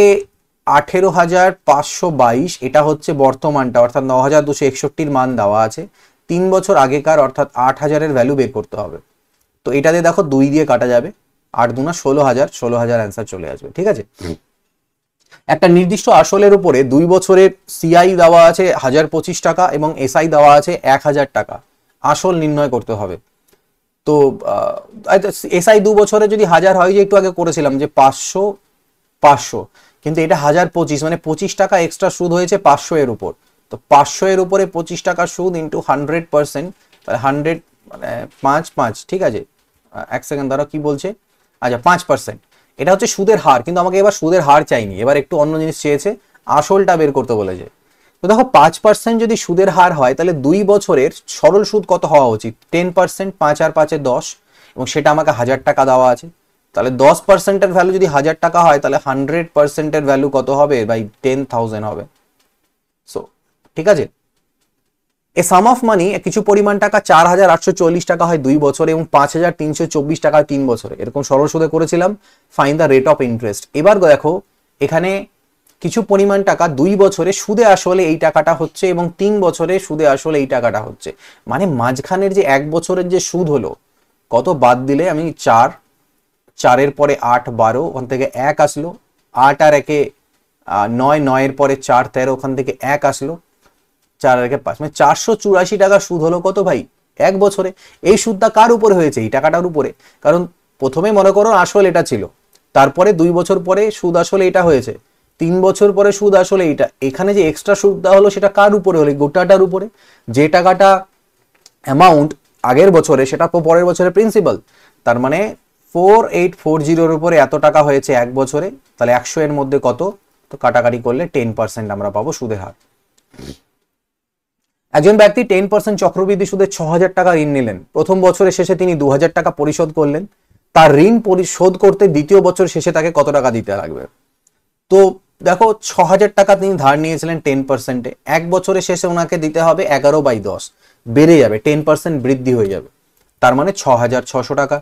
18,522 এটা হচ্ছে বর্তমানটা, অর্থাৎ 9261-এর মান দেওয়া আছে, 3 বছর আগেকার অর্থাৎ 8000-এর ভ্যালু বের করতে হবে। তো এটাতে দেখো 2 দিয়ে কাটা যাবে, 8 দুনা 16,000, 16,000 অ্যান্সার চলে আসবে, ঠিক আছে। একটা নির্দিষ্ট আসলের উপরে 2 বছরের সিআই দেওয়া আছে 1025 টাকা এবং এসআই দেওয়া আছে 1000 টাকা, আসল নির্ণয় করতে হবে। তো এসআই 2 বছরে যদি 1000 হয়, যে একটু আগে করেছিলাম যে 500 500, কিন্তু এটা 1025, মানে 25 টাকা এক্সট্রা সুদ হয়েছে 500 এর উপর। তো 500 এর উপরে 25 টাকা সুদ ইন্টু 100%, তাহলে 100 মানে 5 5, ঠিক আছে। এক সেকেন্ড দাঁড়াও, কি বলছে, আচ্ছা 5%, এটা হচ্ছে সুদের হার, কিন্তু আমাকে এবার সুদের হার চাইনি, এবার একটু অন্য জিনিস চেয়েছে, আসলটা বের করতে বলেছে। তো দেখো 5% যদি সুদের হার হয় তাহলে 2 বছরের সরল সুদ কত হওয়া উচিত, 10%, 5 আর 5 10, এবং সেটা আমাকে 1000 টাকা দেওয়া আছে। তাহলে 10%-এর ভ্যালু যদি 1000 টাকা হয় তাহলে 100%-এর ভ্যালু কত হবে বাই 10,000 হবে। সো ঠিক আছে, এ সাম অফ মানি কিছু পরিমাণ টাকা 4,840 টাকা হয় 2 বছরে এবং 5,324 টাকা হয় 3 বছরে, এরকম সরল সুদে করেছিলাম। Find the rate of interest. এবার দেখো এখানে কিছু পরিমাণ টাকা 2 বছরে সুদে আসলে এই টাকাটা হচ্ছে এবং 3 বছরে সুদে আসলে এই টাকাটা হচ্ছে, মানে মাঝখানের যে 1 বছরের যে সুদ হলো কত বাদ দিলে আমি 4 পরে 8 12, ওখান থেকে 1 আসলো, 8 আর 1 9, 9 পরে 4 13, ওখান থেকে 1 আসলো, 4 আর 1 5, মানে 484 টাকা সুদ হলো কত ভাই 1 বছরে। এই সুদটা কার উপরে হয়েছে? এই টাকাটার উপরে। কারণ প্রথমে মনে করো আসল এটা ছিল, তারপরে 2 বছর পরে সুদ আসলে এটা হয়েছে, 3 বছর পরে সুদ আসলে এইটা, এখানে যে এক্সট্রা সুদটা হলো সেটা কার উপরে হলো? গোটাটার উপরে। যে টাকাটা অ্যামাউন্ট আগের বছরে সেটা পরের বছরের প্রিন্সিপাল, তার মানে 4840 উপরে এত টাকা হয়েছে 1 বছরে, তাহলে 100 এর মধ্যে কত? তো কাটাকাটি করলে 10% আমরা পাবো সুদের হার। একজন ব্যক্তি 10% চক্রবৃদ্ধি সুদে 6,000 টাকা ঋণ নিলেন। প্রথম বছরের শেষে তিনি 2,000 টাকা পরিশোধ করলেন। তার ঋণ পরিশোধ করতে দ্বিতীয় বছর শেষে তাকে কত টাকা দিতে লাগবে? তো দেখো 6,000 টাকা তিনি ধার নিয়েছিলেন 10%-এ, 1 বছরের শেষে ওনাকে দিতে হবে 11/10, বেড়ে যাবে, 10% বৃদ্ধি হয়ে যাবে, তার মানে 6,600 টাকা।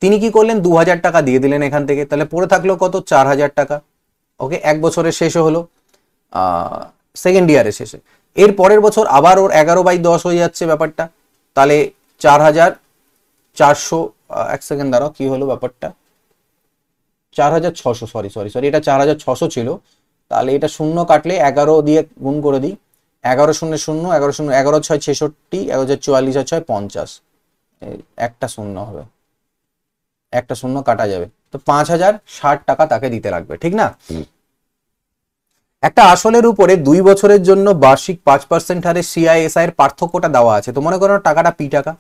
তিনি কি করলেন? 2,000 টাকা দিয়ে দিলেন এখান থেকে, তাহলে পড়ে থাকলো কত? 4,000 টাকা। ওকে, 1 বছরের শেষে হলো, সেকেন্ড ইয়ারের শেষে। এর পরের বছর আবার ওর 11/10 হয়ে যাচ্ছে ব্যাপারটা, তাহলে 4,400, 1 সেকেন্ড দাঁড়াও, কি হলো ব্যাপারটা? 4,600, সরি, এটা 4,600 ছিল, তাহলে এটা শূন্য কাটলে 11 দিয়ে গুণ করে দিই, 11 শূন্য শূন্য, 11 শূন্য, 11 6 66, 11 44 আর 6 50, একটা শূন্য হবে, একটা শূন্য কাটা যাবে, তো 5,060 টাকা তাকে দিতে লাগবে, ঠিক না? একটা আসলের উপরে 2 বছরের জন্য বার্ষিক 5% হারে সিআইএসআই এর পার্থক্যটা দেওয়া আছে। তো মনে করো টাকাটা পি টাকা,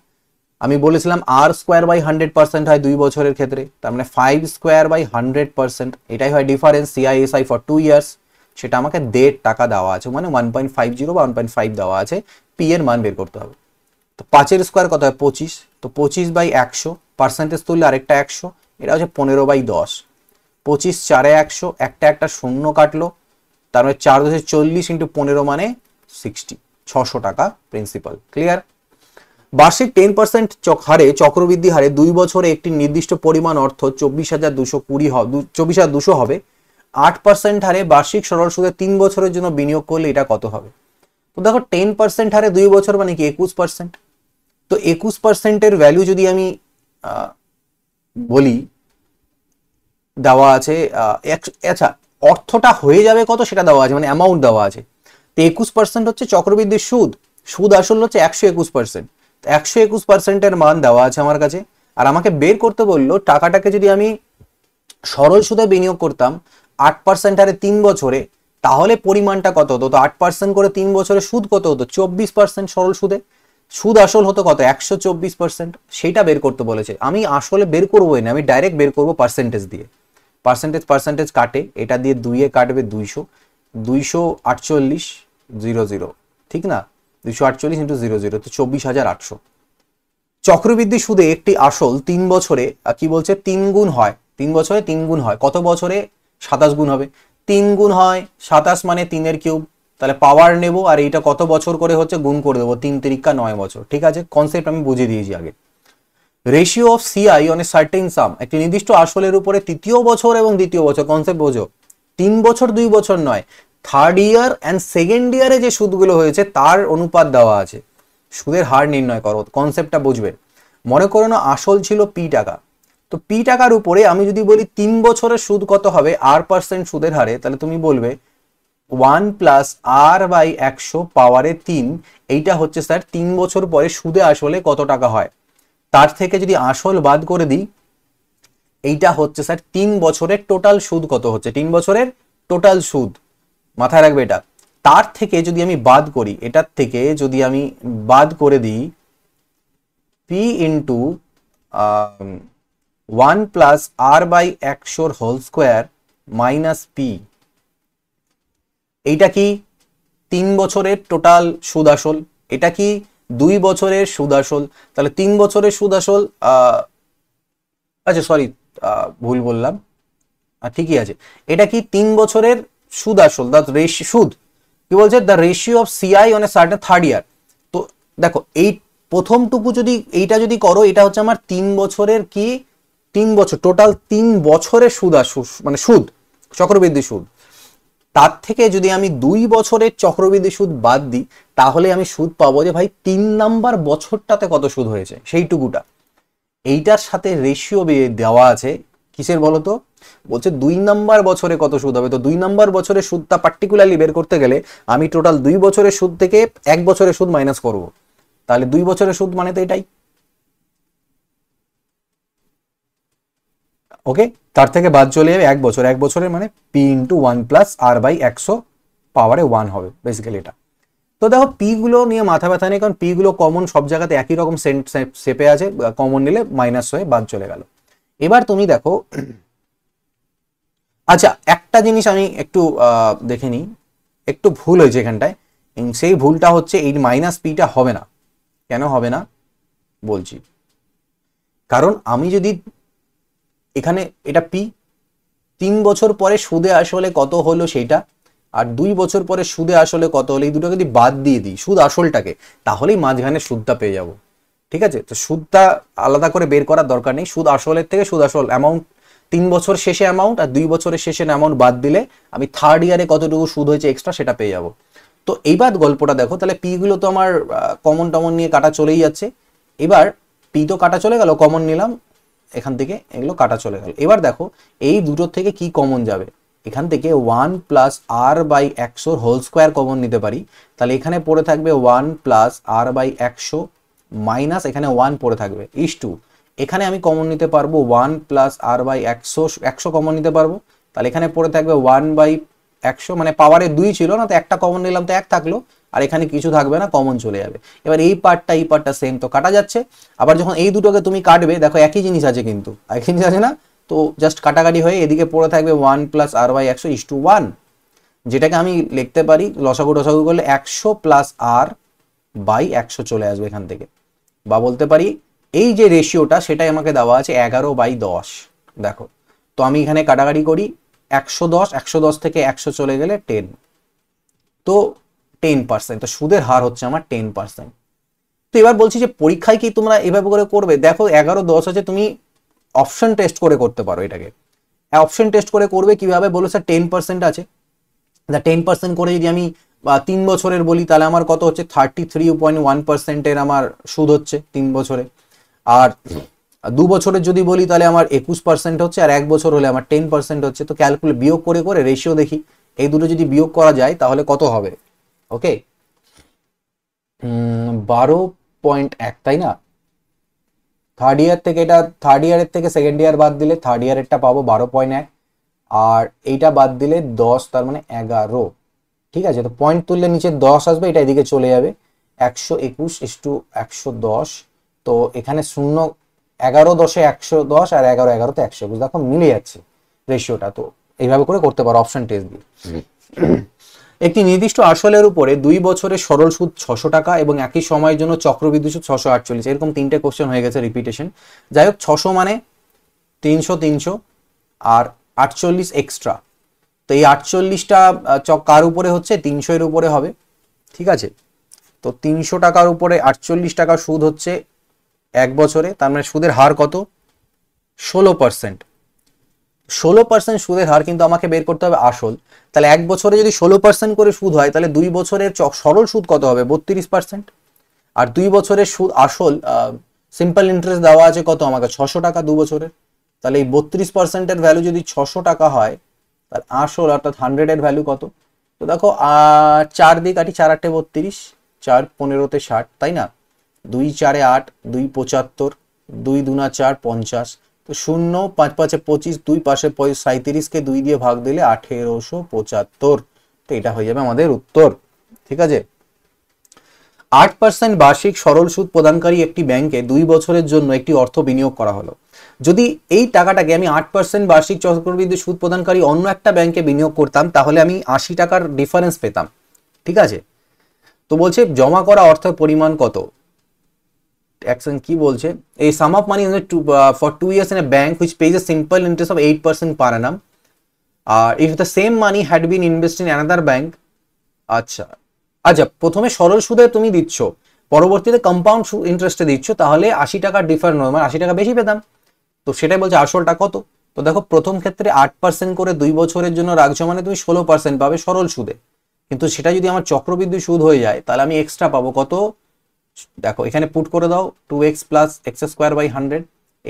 আমি বলেছিলাম r²/100% হয় 2 বছরের ক্ষেত্রে, তার মানে 5²/100%, এটাই হয় ডিফারেন্স সিআইএসআই ফর 2 ইয়ার্স, সেটা আমাকে 1.5 টাকা দেওয়া আছে, মানে 1.50 বা 1.5 দেওয়া আছে, পি এর মান বের করতে হবে। তো 5 এর স্কোয়ার কত হয়? 25, তো 25/100, পার্সেন্টেজ তুললে আরেকটা 100, এটা হচ্ছে 15/10, 25 4 100, একটা শূন্য কাটলো, তার মানে 4 × 40 × 15 মানে 60, 600 টাকা প্রিন্সিপাল। ক্লিয়ার? বার্ষিক 10% হারে চক্রবৃদ্ধি হারে 2 বছরে একটি নির্দিষ্ট পরিমাণ অর্থ 24,200 হবে। 8% হারে বার্ষিক সরল সুদে 3 বছরের জন্য বিনিয়োগ করলে এটা কত হবে? তো দেখো 10% হারে 2 বছর মানে কি 21%, তো 21%-এর ভ্যালু যদি আমি বলি, দেওয়া আছে, আচ্ছা অর্থটা হয়ে যাবে কত সেটা দেওয়া আছে, মানে অ্যামাউন্ট দেওয়া আছে। তো 21% হচ্ছে চক্রবৃদ্ধির সুদ, সুদ আসল হচ্ছে 121%, 121%-এর মান দেওয়া আছে আমার কাছে, আর আমাকে বের করতে বললো টাকাটাকে যদি আমি সরল সুদে বিনিয়োগ করতাম 8% হারে 3 বছরে, তাহলে পরিমাণটা কত হতো? তো 8% করে 3 বছরে সুদ কত হতো? 24% সরল সুদে। সুদ আসল হতো কত? 124%, সেইটা বের করতে বলেছে। আমি আসলে বের করবোই না, আমি ডাইরেক্ট বের করবো পার্সেন্টেজ দিয়ে। পার্সেন্টেজ কাটে, এটা দিয়ে 2 এ কাটবে 200, 248 00, ঠিক না? 248 × 00, তো 24,800। চক্রবৃদ্ধি সুদে একটি আসল 3 বছরে কি বলছে? 3 গুণ হয়, 3 বছরে 3 গুণ হয়, কত বছরে? 27 গুণ হবে, 3 গুণ হয় 27 মানে 3 এর কিউব, তাহলে পাওয়ার নেব, আর এইটা কত বছর করে হচ্ছে গুণ করে দেবো, 3 3 9 বছর, ঠিক আছে? কনসেপ্ট আমি বুঝিয়ে দিয়েছি আগে। Ratio of CI on a certain sum, একটি নির্দিষ্ট আসলের উপরে তৃতীয় বছর এবং দ্বিতীয় বছর, কনসেপ্ট বোঝো, 3 বছর 2 বছর নয়, থার্ড ইয়ার অ্যান্ড সেকেন্ড ইয়ারে যে সুদগুলো হয়েছে তার অনুপাত দেওয়া আছে, সুদের হার নির্ণয় করো, কনসেপ্টটা বুঝবে। মনে করো না আসল ছিল পি টাকা, তো পি টাকার উপরে আমি যদি বলি 3 বছরের সুদ কত হবে r% সুদের হারে, তাহলে তুমি বলবে 1 + r/100 পাওয়ারে 3, এইটা হচ্ছে স্যার 3 বছর পরে সুদে আসলে কত টাকা হয়, তার থেকে যদি আসল বাদ করে দিই, এইটা হচ্ছে স্যার 3 বছরের টোটাল সুদ কত হচ্ছে, 3 বছরের টোটাল সুদ, মাথায় রাখবে এটা। তার থেকে যদি আমি বাদ করি, এটার থেকে যদি আমি বাদ করে দিই p × 1 + r/100 whole square minus p, এইটা কি 3 বছরের টোটাল সুদ আসল, এটা কি 2 বছরের সুদ আসল, তাহলে 3 বছরের সুদ আসল আচ্ছা সরি, ভুল বললাম, ঠিকই আছে। এটা কি 3 বছরের সুদ আসল, সুদ কি বলছে, the ratio of CI on a certain third year. তো দেখো এই প্রথমটুকু যদি এইটা যদি করো, এটা হচ্ছে আমার 3 বছরের কি, 3 বছর টোটাল 3 বছরের সুদ মানে সুদ, চক্রবৃদ্ধি সুদ। তার থেকে যদি আমি 2 বছরের চক্রবৃদ্ধি সুদ বাদ দিই, তাহলে আমি সুদ পাবো যে ভাই 3 নাম্বার বছরটাতে কত সুদ হয়েছে সেইটুকুটা। এইটার সাথে রেশিও দেওয়া আছে কিসের বলতো, বলছে 2 নাম্বার বছরে কত সুদ হবে। তো 2 নাম্বার বছরের সুদটা পার্টিকুলারলি বের করতে গেলে আমি টোটাল 2 বছরের সুদ থেকে 1 বছরের সুদ মাইনাস করব, তাহলে 2 বছরের সুদ মানে তো এটাই। ওকে, তার থেকে বাদ চলে যাবে 1 বছর, 1 বছরের মানে P into 1 plus R by 100 পাওয়ারে 1 হবে বেসিক্যালি এটা। তো দেখো পি গুলো নিয়ে মাথা ব্যথা নেই, কারণ পি গুলো কমন, সব জায়গাতে একই রকম শেপে আছে, কমন নিলে মাইনাস হয়ে বাদ চলে গেল। এবার তুমি দেখো, আচ্ছা একটা জিনিস আমি একটু দেখে নিই, একটু ভুল হয়েছে এখানটায়। সেই ভুলটা হচ্ছে এই মাইনাস পিটা হবে না। কেন হবে না বলছি, কারণ আমি যদি এখানে এটা পি, 3 বছর পরে সুদে আসলে কত হলো সেইটা, আর 2 বছর পরে সুদে আসলে কত হলো, এই দুটো যদি বাদ দিয়ে দিই সুদ আসলটাকে, তাহলেই মাঝখানে সুদটা পেয়ে যাব। ঠিক আছে, তো সুদটা আলাদা করে বের করার দরকার নেই, সুদ আসলের থেকে সুদ আসল অ্যামাউন্ট 3 বছর শেষে অ্যামাউন্ট আর 2 বছরের শেষে অ্যামাউন্ট বাদ দিলে আমি থার্ড ইয়ারে কতটুকু সুদ হয়েছে এক্সট্রা সেটা পেয়ে যাব। তো এইবার গল্পটা দেখো, তাহলে পি গুলো তো আমার কমন টমন নিয়ে কাটা চলেই যাচ্ছে। এবার পি তো কাটা চলে গেল, কমন নিলাম এখান থেকে, এগুলো কাটা চলে গেল। এবার দেখো এই দুটোর থেকে কি কমন যাবে, এখান থেকে 1 plus R by 100 whole square common নিতে পারি, তাহলে এখানে পড়ে থাকবে 1 প্লাস আর বাই 100 মাইনাস এখানে 1 পড়ে থাকবে ইস টু, এখানে আমি কমন নিতে পারবো 1 প্লাস আর বাই 100, 100 কমন নিতে পারবো, তাহলে এখানে পড়ে থাকবে 1 বাই 100, মানে পাওয়ারে 2 ছিল না, তো একটা কমন নিলাম তো 1 থাকলো, আর এখানে কিছু থাকবে না, কমন চলে যাবে। এবার এই পার্টটা সেম, তো কাটা যাচ্ছে। আবার যখন এই দুটোকে তুমি কাটবে, দেখো একই জিনিস আছে, কিন্তু একই জিনিস আছে না, তো জাস্ট কাটাকাটি হয়ে এদিকে পড়ে থাকবে 1 plus R by 100 is to 1, যেটাকে আমি লিখতে পারি লসাগু টসাগু করলে 100 প্লাস আর বাই 100 চলে আসবে এখান থেকে, বা বলতে পারি এই যে রেশিওটা সেটাই আমাকে দেওয়া আছে 11/10। দেখো তো আমি এখানে কাটাকাটি করি, 110, 110 থেকে 100 চলে গেলে 10, তো 10%, তো সুদের হার হচ্ছে আমার 10%। তো এবার বলছি যে পরীক্ষায় কি তোমরা এভাবে করে করবে, দেখো 11-10 আছে, তুমি অপশন টেস্ট করে করতে পারো এটাকে। অপশন টেস্ট করে করবে কিভাবে বলো স্যার, 10% আছে, 10% করে যদি আমি 3 বছরের বলি, তাহলে আমার কত হচ্ছে 33.1%-এর আমার সুদ হচ্ছে 3 বছরে। আর 2 বছরের যদি বলি তাহলে আমার 21% হচ্ছে, আর 1 বছর হলে আমার 10% হচ্ছে। তো ক্যালকুলেট বিয়োগ করে করে রেশিও দেখি, এই দুটো যদি বিয়োগ করা যায় তাহলে কত হবে। ওকে, 12.1, তাই না? থার্ড ইয়ার থেকে এটা, থার্ড ইয়ারের থেকে সেকেন্ড ইয়ার বাদ দিলে থার্ড ইয়ারেরটা পাবো 12.1, আর এইটা বাদ দিলে 10, তার মানে 11। ঠিক আছে, তো পয়েন্ট তুললে নিচে 10 আসবে, এটা এদিকে চলে যাবে, 121 ইস টু 110। তো এখানে শূন্য, 11-10-এ 110, আর 11-11-তে 121, দেখো মিলে যাচ্ছে রেশিওটা। তো এইভাবে করে করতে পারো অপশন টেস্ট দিয়ে। একটি নির্দিষ্ট আসলের উপরে 2 বছরের সরল সুদ 600 টাকা এবং একই সময়ের জন্য চক্রবৃদ্ধি সুদ 648, এরকম 3টে কোশ্চেন হয়ে গেছে রিপিটেশন। যাই হোক, 600 মানে 300 আর 48 এক্সট্রা, তো এই 48টা কার উপরে হচ্ছে, 300 এর উপরে হবে। ঠিক আছে, তো 300 টাকার উপরে 48 টাকা সুদ হচ্ছে 1 বছরে, তার মানে সুদের হার কত, 16%। 16% সুদের হার, কিন্তু আমাকে বের করতে হবে আসল। তাহলে 1 বছরে যদি 16% করে সুদ হয়, তাহলে 2 বছরের সরল সুদ কত হবে, 32%। আর 2 বছরের সুদ আসল সিম্পল ইন্টারেস্ট দেওয়া আছে কত আমাকে, 600 টাকা 2 বছরের। তাহলে এই 32%-এর ভ্যালু যদি 600 টাকা হয়, তাহলে আসল অর্থাৎ 100-এর ভ্যালু কত। তো দেখো 4 দিয়ে কাটি, 4-8 32, 4-15-তে 60, তাই না? 2-4-এ 8, 2-75, 2-2-না 4, 50। তো 0, 5-5-এ 25, 2 পাশে 37-কে 2 দিয়ে ভাগ দিলে 1875। তো এটা হয়ে যাবে আমাদের উত্তর। ঠিক আছে, 8% বার্ষিক সরল সুদ প্রদানকারী একটি ব্যাংকে 2 বছরের জন্য একটি অর্থ বিনিয়োগ করা হলো। যদি এই টাকাটাকে আমি 8% বার্ষিক চক্রবৃদ্ধি সুদ প্রদানকারী অন্য একটা ব্যাংকে বিনিয়োগ করতাম, তাহলে আমি 80 টাকার ডিফারেন্স পেতাম। ঠিক আছে, তো বলছে জমা করা অর্থের পরিমাণ কত, অ্যাকশন কি বলছে, এই sum of money for 2 years in a bank which pays a simple interest of 8% per annum, if the same money had been invested in another bank, আচ্ছা আচ্ছা প্রথমে সরল সুদে তুমি দিচ্ছ, পরবর্তীতে কম্পাউন্ড ইন্টারেস্টে দিচ্ছ, তাহলে 80 টাকা ডিফার নয়, মানে 80 টাকা বেশি পেতাম। তো সেটাই বলছে আসলটা কত। তো দেখো প্রথম ক্ষেত্রে 8% করে 2 বছরের জন্য রাখছো, মানে তুমি 16% পাবে সরল সুদে। কিন্তু সেটা যদি আমার চক্রবৃদ্ধি সুদ হয়ে যায় তাহলে আমি এক্সট্রা পাবো কত, দেখো এখানে পুট করে দাও 2x plus X square by 100,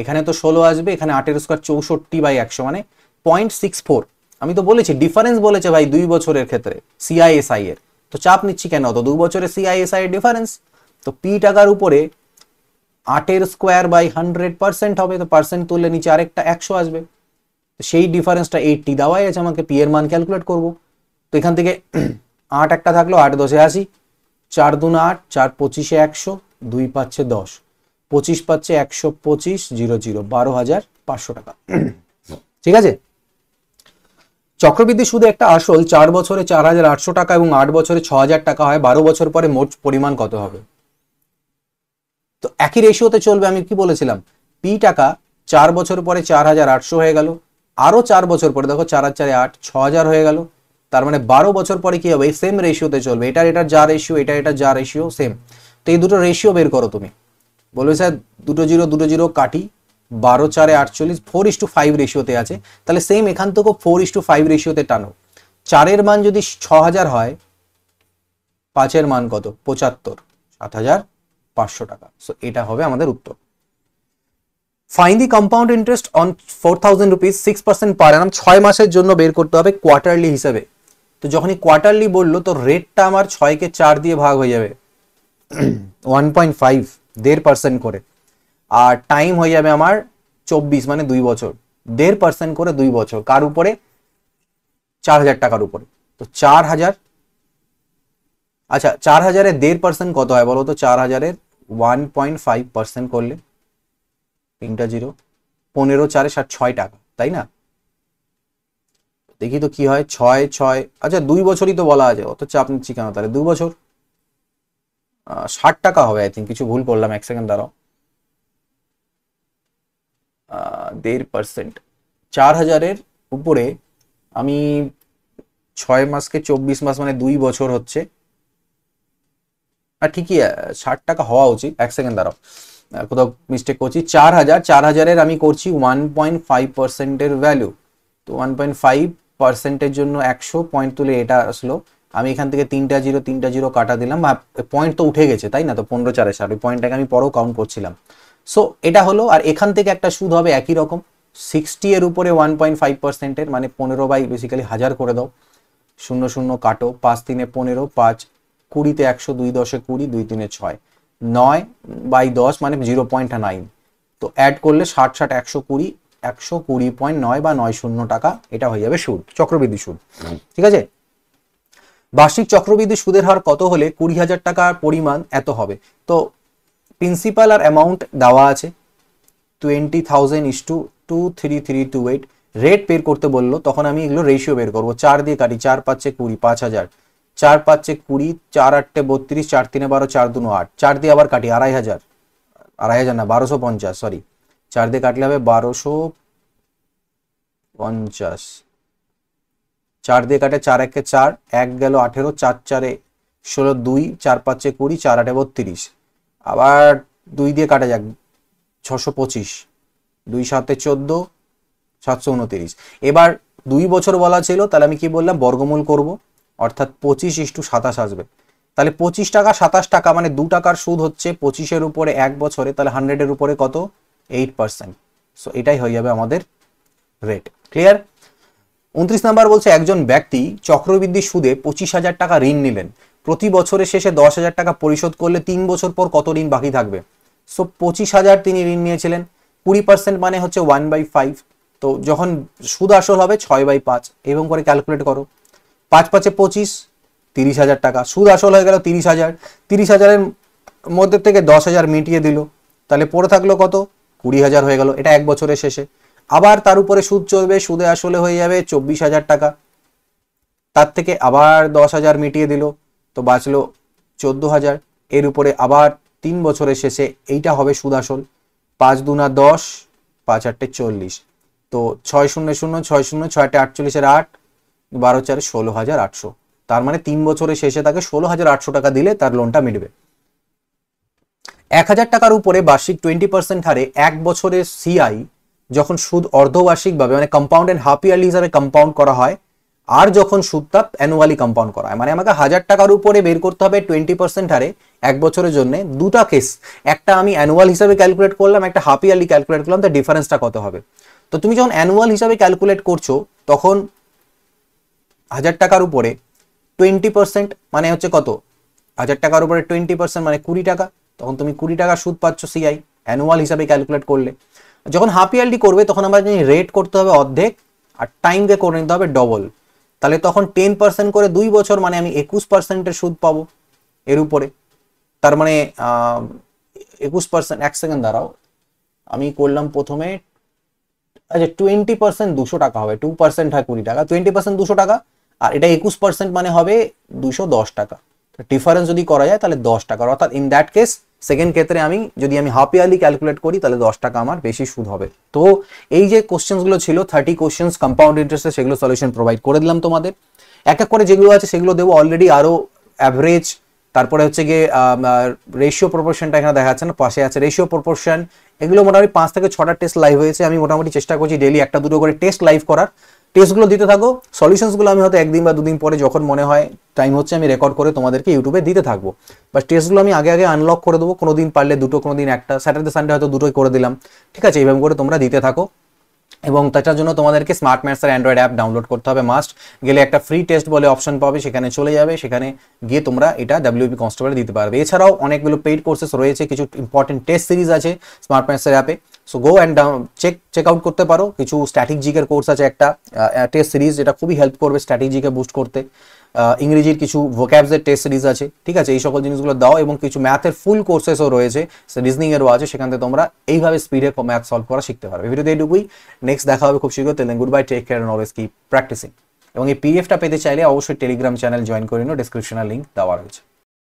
এখানে তো 16 আসবে, এখানে 8 স্কোয়ার 64/100 মানে 0.64। আমি তো বলেছি ডিফারেন্স বলেছে ভাই 2 বছরের ক্ষেত্রে সিআইএসআই এর, তো চাপ নিচ্ছি কেন, তো 2 বছরের সিআইএসআই এর ডিফারেন্স। তো পি টাকার উপরে 8 স্কোয়ার বাই 100% হবে, তো পার্সেন্ট তুললে নিচে আরেকটা 100 আসবে, তো সেই ডিফারেন্সটা 80 দেওয়াই আছে, আমাকে পি এর মান ক্যালকুলেট করব। তো এখান থেকে 8 একটা থাকলো, 8 10 80, 4 2 8, 4 25 100, 2 পাচ্ছে 10, 25 পাচ্ছে 125 0 0, 12,500 টাকা। ঠিক আছে, চক্রবৃদ্ধি সুদে একটা আসল 4 বছরে 4,800 টাকা এবং 8 বছরে 6,000 টাকা হয়, 12 বছর পরে মোট পরিমাণ কত হবে। তো একই রেশিওতে চলবে, আমি কি বলেছিলাম, পি টাকা 4 বছর পরে 4,800 হয়ে গেল, আরো 4 বছর পরে দেখো 4 আর 4 8, 6,000 হয়ে গেল, তার মানে 12 বছর পরে কি হবে, সেম রেশিওতে চলবে, এটার যা রেশিও, এটা যা রেশিও সেম। তো এই দুটো রেশিও বের করো তুমি, বলবে স্যার দুটো জিরো কাটি, 12 4 48, 4:5 রেশিওতে আছে, তাহলে সেম এখান থেকে 4:5 রেশিওতে টানো। 4 মান যদি 6,000 হয়, 5 এর মান কত 75, 7,500 টাকা। সো এটা হবে আমাদের উত্তর। Find the compound interest on 4,000 rupees 6% পার অ্যানাম, 6 মাসের জন্য বের করতে হবে কোয়ার্টারলি হিসাবে। তো যখনই কোয়ার্টারলি বললো তো রেটটা আমার 6 কে 4 দিয়ে ভাগ হয়ে যাবে 1.5, 1.5% করে, আর টাইম হয়ে যাবে আমার 24 মানে 2 বছর, 1.5% করে 2 বছর, কার উপরে 4,000 টাকার উপরে। তো 4,000, আচ্ছা 4,000-এর 1.5% কত হয় বলো তো, 4,000-এর 1.5% করলে 3টা 0, 15 4 6 টাকা, তাই না। দেখি তো কি হয়, 6 6, আচ্ছা 2 বছরই তো বলা আছে, অত চাপ নিচ্ছি কেন, তাহলে 2 বছর 60 টাকা হবে, আই থিঙ্ক কিছু ভুল করলাম, 1 সেকেন্ড দাঁড়াও। 1.5%, 4,000-এর উপরে আমি 6 মাসকে 24 মাস মানে 2 বছর হচ্ছে, আর ঠিকই 60 টাকা হওয়া উচিত, 1 সেকেন্ড দাঁড়াও, কোথাও মিস্টেক করছি। 4,000-এর আমি করছি 1.5%-এর ভ্যালু, তো 1.5%-এর জন্য 100 পয়েন্ট তুলে এটা আসলো, আমি এখান থেকে 3টা 0 কাটা দিলাম, পয়েন্ট তো উঠে গেছে তাই না, তো 15 4 60, পয়েন্টটাকে আমি পরেও কাউন্ট করছিলাম। সো এটা হলো, আর এখান থেকে একটা সুদ হবে একই রকম 60 এর উপরে 1.5%-এর, মানে 15 বাই বেসিক্যালি 1000 করে দাও, 0 0 কাটো, 5 3 15, 5 20-তে 100, 2 10 20, 2 3 6, 9/10 মানে 0.9, তো অ্যাড করলে 60 60 120, 120.9 বা 90 টাকা, এটা হয়ে যাবে সুদ, চক্রবৃদ্ধি সুদ। ঠিক আছে, বার্ষিক চক্রবৃদ্ধি সুদের হার কত হলে 20,000 টাকার পরিমাণ এত হবে। তো প্রিন্সিপাল আর অ্যামাউন্ট দেওয়া আছে 20,000:23328, রেট বের করতে বললো, তখন আমি এগুলো রেশিও বের করবো, 4 দিয়ে কাটি, 4 5 20, 5,000, 4 5 20, 4 8 32, 4 3 12, 4 2 8, 4 দিয়ে আবার কাটি 2,500, 2,500 না 1,250, সরি 4 দিয়ে কাটলে হবে 1,250, 4 দিয়ে কাটে 4 1 4, 1 গেল 18, 4 4 16, 2 4 5 20, 4 8 32, আবার 2 দিয়ে কাটা যাক 625, 2 7 14, 729। এবার 2 বছর বলা ছিল, তাহলে আমি কি বললাম, বর্গমূল করব, অর্থাৎ 25:27 আসবে, তাহলে 25 টাকা 27 টাকা মানে 2 টাকার সুদ হচ্ছে 25-এর উপরে 1 বছরে, তাহলে 100-এর উপরে কত 8%। সো এটাই হয়ে যাবে আমাদের রেট। ক্লিয়ার। 29 নাম্বার বলছে, একজন ব্যক্তি চক্রবৃদ্ধি সুদে 25,000 টাকা ঋণ নিলেন, প্রতি বছরের শেষে 10,000 টাকা পরিশোধ করলে 3 বছর পর কত ঋণ বাকি থাকবে। সো 25,000 তিনি ঋণ নিয়েছিলেন, 20% মানে হচ্ছে 1/5, তো যখন সুদ আসল হবে 6/5, এবং করে ক্যালকুলেট করো, 5 5 25, 30,000 টাকা, সুদ আসল হয়ে গেল 30,000, 30,000-এর মধ্যে থেকে 10,000 মিটিয়ে দিল, তাহলে পড়ে থাকলো কত 20,000 হয়ে গেল, এটা 1 বছরের শেষে। আবার তার উপরে সুদ চলবে, সুদে আসলে হয়ে যাবে 24,000 টাকা, তার থেকে আবার 10,000 মিটিয়ে দিল, তো বাঁচলো 14,000, এর উপরে আবার 3 বছরের শেষে এইটা হবে সুদ আসল, 5 দুনা 10, 5 আটে 40, তো 6 শূন্য শূন্য 6 শূন্য 6 আটে 48 এর 8, 12 4 16,800। তার মানে 3 বছরের শেষে তাকে 16,800 টাকা দিলে তার লোনটা মিটবে। 1,000 টাকার উপরে বার্ষিক 20% হারে 1 বছরের সিআই যখন সুদ অর্ধবার্ষিক ভাবে মানে কম্পাউন্ড এন্ড হাফ ইয়ারলি হিসাবে কম্পাউন্ড করা হয়, আর যখন সুদটা অ্যানুয়ালি কম্পাউন্ড করা হয়, মানে আমাকে 1,000 টাকার উপরে বের করতে হবে 20% হারে 1 বছরের জন্য। দুটা কেস, একটা আমি অ্যানুয়াল হিসাবে ক্যালকুলেট করলাম, একটা হাফ ইয়ারলি ক্যালকুলেট করলাম, তার ডিফারেন্সটা কত হবে। তো তুমি যখন অ্যানুয়াল হিসাবে ক্যালকুলেট করছো তখন 1,000 টাকার উপরে 20% মানে হচ্ছে কত, 1,000 টাকার উপরে 20% মানে 20 টাকা, তখন তুমি 20 টাকা সুদ পাচ্ছ সিআই অ্যানুয়াল হিসাবে ক্যালকুলেট করলে। যখন হাফ ইয়ারলি করবে তখন আমরা জানি রেট করতে হবে অর্ধেক আর টাইমকে করে নিতে হবে ডবল, তাহলে তখন 10% করে 2 বছর মানে আমি 21%-এর সুদ পাবো এর উপরে। তার মানে 21%, 1 সেকেন্ড দাঁড়াও, আমি করলাম প্রথমে, আচ্ছা 20% 200 টাকা হবে, 2% হয় 20 টাকা, 20% 200 টাকা, আর এটা 21% মানে হবে 210 টাকা। ডিফারেন্স যদি করা যায় তাহলে 10 টাকা, অর্থাৎ ইন দ্যাট কেস সেকেন্ড ক্ষেত্রে আমি যদি হাফ ইয়ারলি ক্যালকুলেট করি তাহলে 10 টাকা আমার বেশি সুদ হবে। তো এই যে কোশ্চেন্স গুলো ছিল 30 কোশ্চেন্স কম্পাউন্ড ইন্টারেস্টে, সেগুলো সলিউশন প্রোভাইড করে দিলাম তোমাদের। এক এক করে যেগুলো আছে সেগুলো দেবো অলরেডি, আরো অ্যাভারেজ, তারপরে হচ্ছে গিয়ে রেশিও প্রপোর্শনটা এখানে দেখা যাচ্ছে না, পাশে আছে রেশিও প্রপোর্শন। এগুলো মোটামুটি 5 থেকে 6টা টেস্ট লাইভ হয়েছে, আমি মোটামুটি চেষ্টা করছি ডেইলি 1-2 করে টেস্ট লাইভ করার। টেস্টগুলো দিতে থাকো, সলিউশনসগুলো আমি হয়তো 1 দিন বা 2 দিন পরে যখন মনে হয় টাইম হচ্ছে আমি রেকর্ড করে তোমাদেরকে ইউটিউবে দিতে থাকবো। বাট টেস্টগুলো আমি আগে আগে আনলক করে দেবো, কোনো দিন পারলে 2টো, কোনো দিন 1টা, স্যাটারডে সানডে হয়তো 2টোই করে দিলাম, ঠিক আছে। এইভাবে করে তোমরা দিতে থাকো, এবং তার জন্য তোমাদেরকে স্মার্ট ম্যাথসের অ্যান্ড্রয়েড অ্যাপ ডাউনলোড করতে হবে মাস্ট। গেলে একটা ফ্রি টেস্ট বলে অপশন পাবে, সেখানে চলে যাবে, সেখানে গিয়ে তোমরা এটা ডাব্লিউপি কনস্টেবলে দিতে পারবে। এছাড়াও অনেকগুলো পেইড কোর্সেস রয়েছে, কিছু ইম্পর্টেন্ট টেস্ট সিরিজ আছে স্মার্ট ম্যাথসের অ্যাপে, so go and check out করতে পারো। কিছু স্ট্যাটিক জিকের কোর্স আছে, একটা টেস্ট সিরিজ, যেটা খুবই হেল্প করবে স্ট্যাটিক জিকে বুস্ট করতে। ইংরেজির কিছু ভোক্যাবসের টেস্ট সিরিজ আছে, ঠিক আছে। এই সকল জিনিসগুলো দাও, এবং কিছু ম্যাথের ফুল কোর্সেসও রয়েছে, রিজনিং এরও আছে, সেখান থেকে তোমরা এইভাবে স্পিডে ম্যাথ সলভ করা শিখতে পারবে। ভিডিওতে এইটুকুই, নেক্সট দেখা হবে খুব শীঘ্র। তেলেন goodbye, take care and always keep practising. এবং এই পিডিএফটা পেতে চাইলে অবশ্যই টেলিগ্রাম চ্যানেল জয়েন করে নিও, ডেসক্রিপশনে লিঙ্ক দেওয়া রয়েছে।